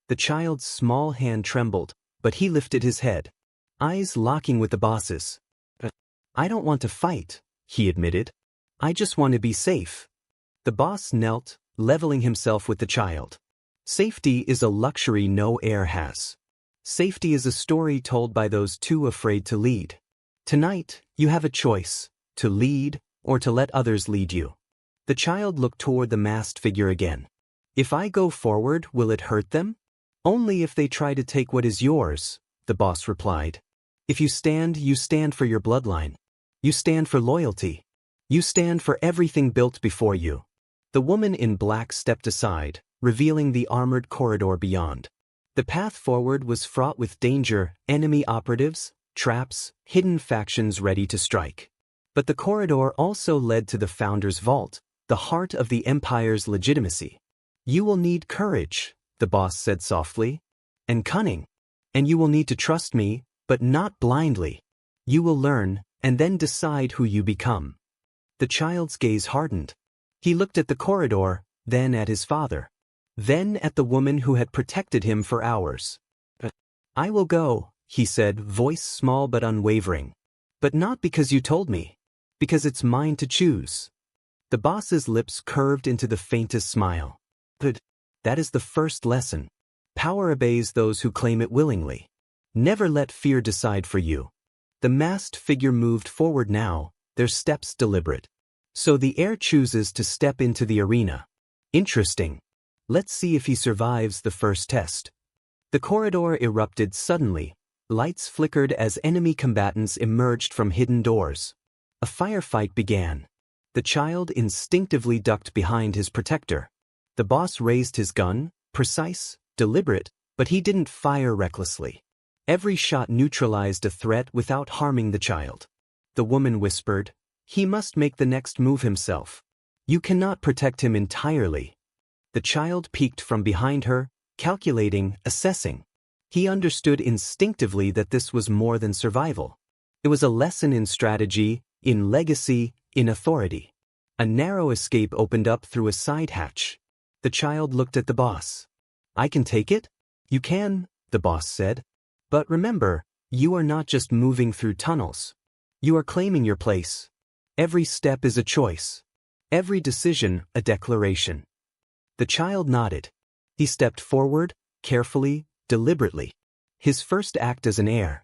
The child's small hand trembled, but he lifted his head, eyes locking with the boss's. "I don't want to fight," he admitted. "I just want to be safe." The boss knelt, leveling himself with the child. "Safety is a luxury no heir has. Safety is a story told by those too afraid to lead. Tonight, you have a choice, to lead or to let others lead you." The child looked toward the masked figure again. "If I go forward, will it hurt them?" "Only if they try to take what is yours," the boss replied. "If you stand for your bloodline. You stand for loyalty. You stand for everything built before you." The woman in black stepped aside, revealing the armored corridor beyond. The path forward was fraught with danger, enemy operatives, traps, hidden factions ready to strike. But the corridor also led to the Founder's Vault, the heart of the Empire's legitimacy. "You will need courage," the boss said softly, "and cunning. And you will need to trust me, but not blindly. You will learn, and then decide who you become." The child's gaze hardened. He looked at the corridor, then at his father. Then at the woman who had protected him for hours. "I will go," he said, voice small but unwavering. "But not because you told me. Because it's mine to choose." The boss's lips curved into the faintest smile. "But that is the first lesson. Power obeys those who claim it willingly. Never let fear decide for you." The masked figure moved forward now, their steps deliberate. "So the heir chooses to step into the arena. Interesting. Let's see if he survives the first test." The corridor erupted suddenly. Lights flickered as enemy combatants emerged from hidden doors. A firefight began. The child instinctively ducked behind his protector. The boss raised his gun, precise, deliberate, but he didn't fire recklessly. Every shot neutralized a threat without harming the child. The woman whispered, "He must make the next move himself. You cannot protect him entirely." The child peeked from behind her, calculating, assessing. He understood instinctively that this was more than survival. It was a lesson in strategy, in legacy, in authority. A narrow escape opened up through a side hatch. The child looked at the boss. "I can take it?" "You can," the boss said. "But remember, you are not just moving through tunnels. You are claiming your place. Every step is a choice. Every decision, a declaration. The child nodded. He stepped forward, carefully, deliberately. His first act as an heir.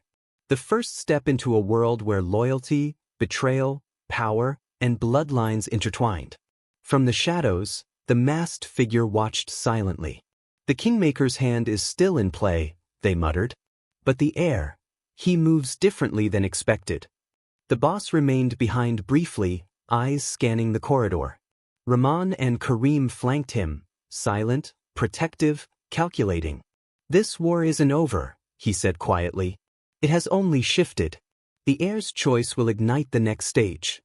The first step into a world where loyalty, betrayal, power, and bloodlines intertwined. From the shadows, the masked figure watched silently. The Kingmaker's hand is still in play, they muttered. But the heir, he moves differently than expected. The boss remained behind briefly, eyes scanning the corridor. Rahman and Kareem flanked him, silent, protective, calculating. This war isn't over, he said quietly. It has only shifted. The heir's choice will ignite the next stage.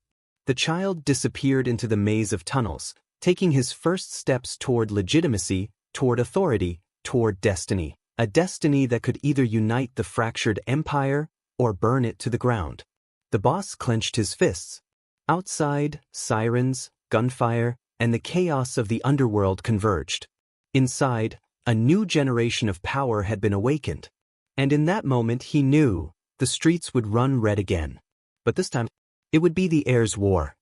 The child disappeared into the maze of tunnels, taking his first steps toward legitimacy, toward authority, toward destiny. A destiny that could either unite the fractured empire or burn it to the ground. The boss clenched his fists. Outside, sirens, gunfire, and the chaos of the underworld converged. Inside, a new generation of power had been awakened. And in that moment he knew the streets would run red again. But this time, it would be the heir's war.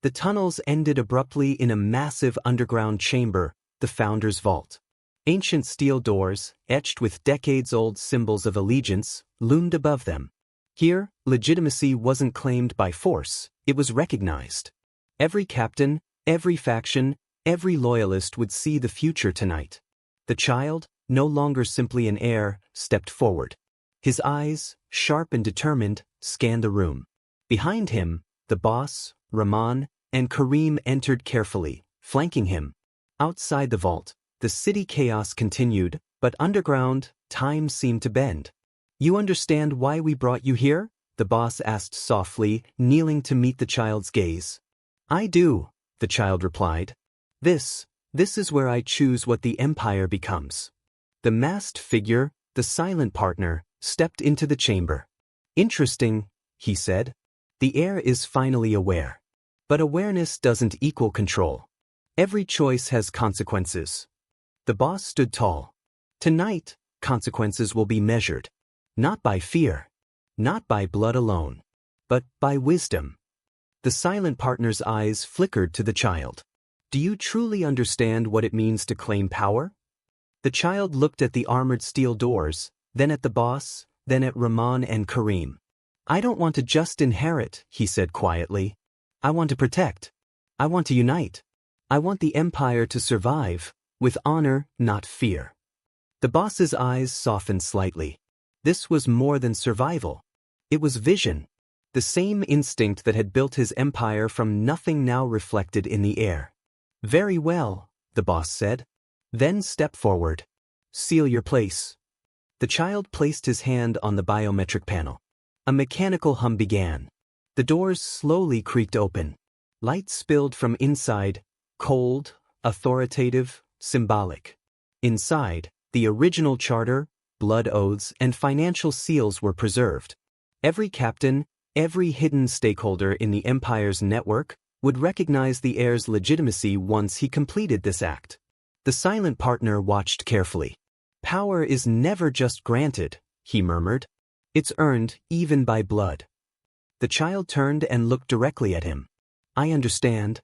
The tunnels ended abruptly in a massive underground chamber, the Founder's Vault. Ancient steel doors, etched with decades-old symbols of allegiance, loomed above them. Here, legitimacy wasn't claimed by force, it was recognized. Every captain, every faction, every loyalist would see the future tonight. The child, no longer simply an heir, stepped forward. His eyes, sharp and determined, scanned the room. Behind him, the boss, Rahman, and Kareem entered carefully, flanking him. Outside the vault, the city chaos continued, but underground, time seemed to bend. You understand why we brought you here? The boss asked softly, kneeling to meet the child's gaze. I do, the child replied. This is where I choose what the empire becomes. The masked figure, the silent partner, stepped into the chamber. Interesting, he said. The heir is finally aware. But awareness doesn't equal control. Every choice has consequences. The boss stood tall. Tonight, consequences will be measured. Not by fear. Not by blood alone. But by wisdom. The silent partner's eyes flickered to the child. Do you truly understand what it means to claim power? The child looked at the armored steel doors, then at the boss, then at Rahman and Kareem. I don't want to just inherit, he said quietly. I want to protect. I want to unite. I want the empire to survive. With honor, not fear. The boss's eyes softened slightly. This was more than survival. It was vision. The same instinct that had built his empire from nothing now reflected in the air. Very well, the boss said. Then step forward. Seal your place. The child placed his hand on the biometric panel. A mechanical hum began. The doors slowly creaked open. Light spilled from inside, cold, authoritative, symbolic. Inside, the original charter, blood oaths, and financial seals were preserved. Every captain, every hidden stakeholder in the empire's network would recognize the heir's legitimacy once he completed this act. The silent partner watched carefully. Power is never just granted, he murmured. It's earned even by blood. The child turned and looked directly at him. I understand.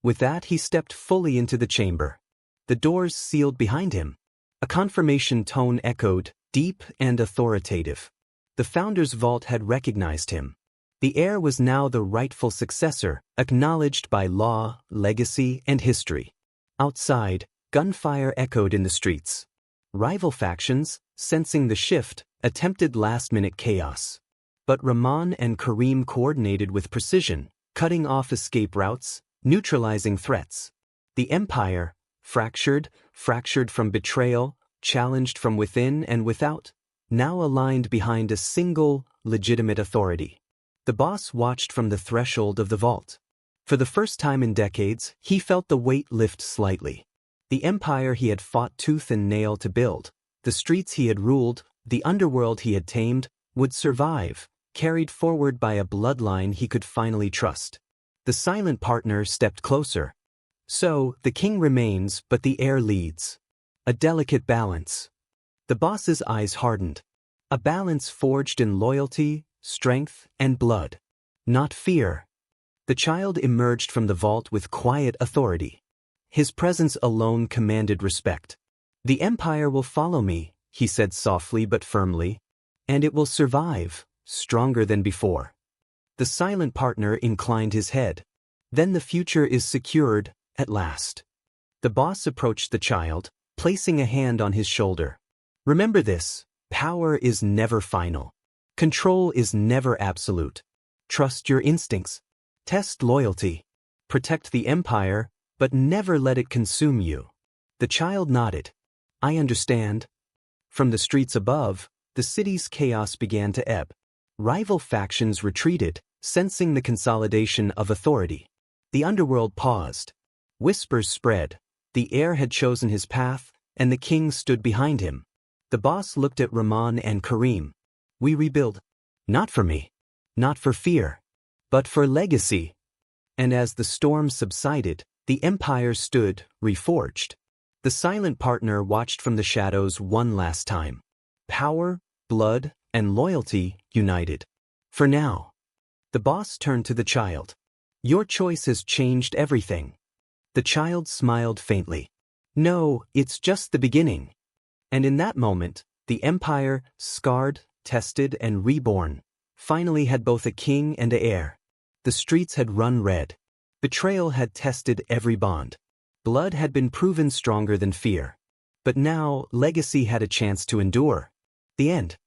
With that, he stepped fully into the chamber. The doors sealed behind him. A confirmation tone echoed, deep and authoritative. The Founder's Vault had recognized him. The heir was now the rightful successor, acknowledged by law, legacy, and history. Outside, gunfire echoed in the streets. Rival factions, sensing the shift, attempted last-minute chaos. But Rahman and Kareem coordinated with precision, cutting off escape routes, neutralizing threats. The empire, fractured from betrayal, challenged from within and without, now aligned behind a single, legitimate authority. The boss watched from the threshold of the vault. For the first time in decades, he felt the weight lift slightly. The empire he had fought tooth and nail to build, the streets he had ruled, the underworld he had tamed, would survive, carried forward by a bloodline he could finally trust. The silent partner stepped closer. So, the king remains, but the heir leads. A delicate balance. The boss's eyes hardened. A balance forged in loyalty, strength, and blood. Not fear. The child emerged from the vault with quiet authority. His presence alone commanded respect. "The Empire will follow me," he said softly but firmly. "And it will survive, stronger than before." The silent partner inclined his head. "Then the future is secured, at last." The boss approached the child, placing a hand on his shoulder. "Remember this, power is never final. Control is never absolute. Trust your instincts. Test loyalty. Protect the Empire, but never let it consume you." The child nodded. "I understand." From the streets above, the city's chaos began to ebb. Rival factions retreated, sensing the consolidation of authority. The underworld paused. Whispers spread. The heir had chosen his path, and the king stood behind him. The boss looked at Rahman and Kareem. "We rebuild. Not for me. Not for fear. But for legacy." And as the storm subsided, the empire stood, reforged. The silent partner watched from the shadows one last time. Power, blood, and loyalty united. "For now." The boss turned to the child. "Your choice has changed everything." The child smiled faintly. "No, it's just the beginning." And in that moment, the empire, scarred, tested, and reborn, finally had both a king and an heir. The streets had run red. Betrayal had tested every bond. Blood had been proven stronger than fear. But now, legacy had a chance to endure. The end.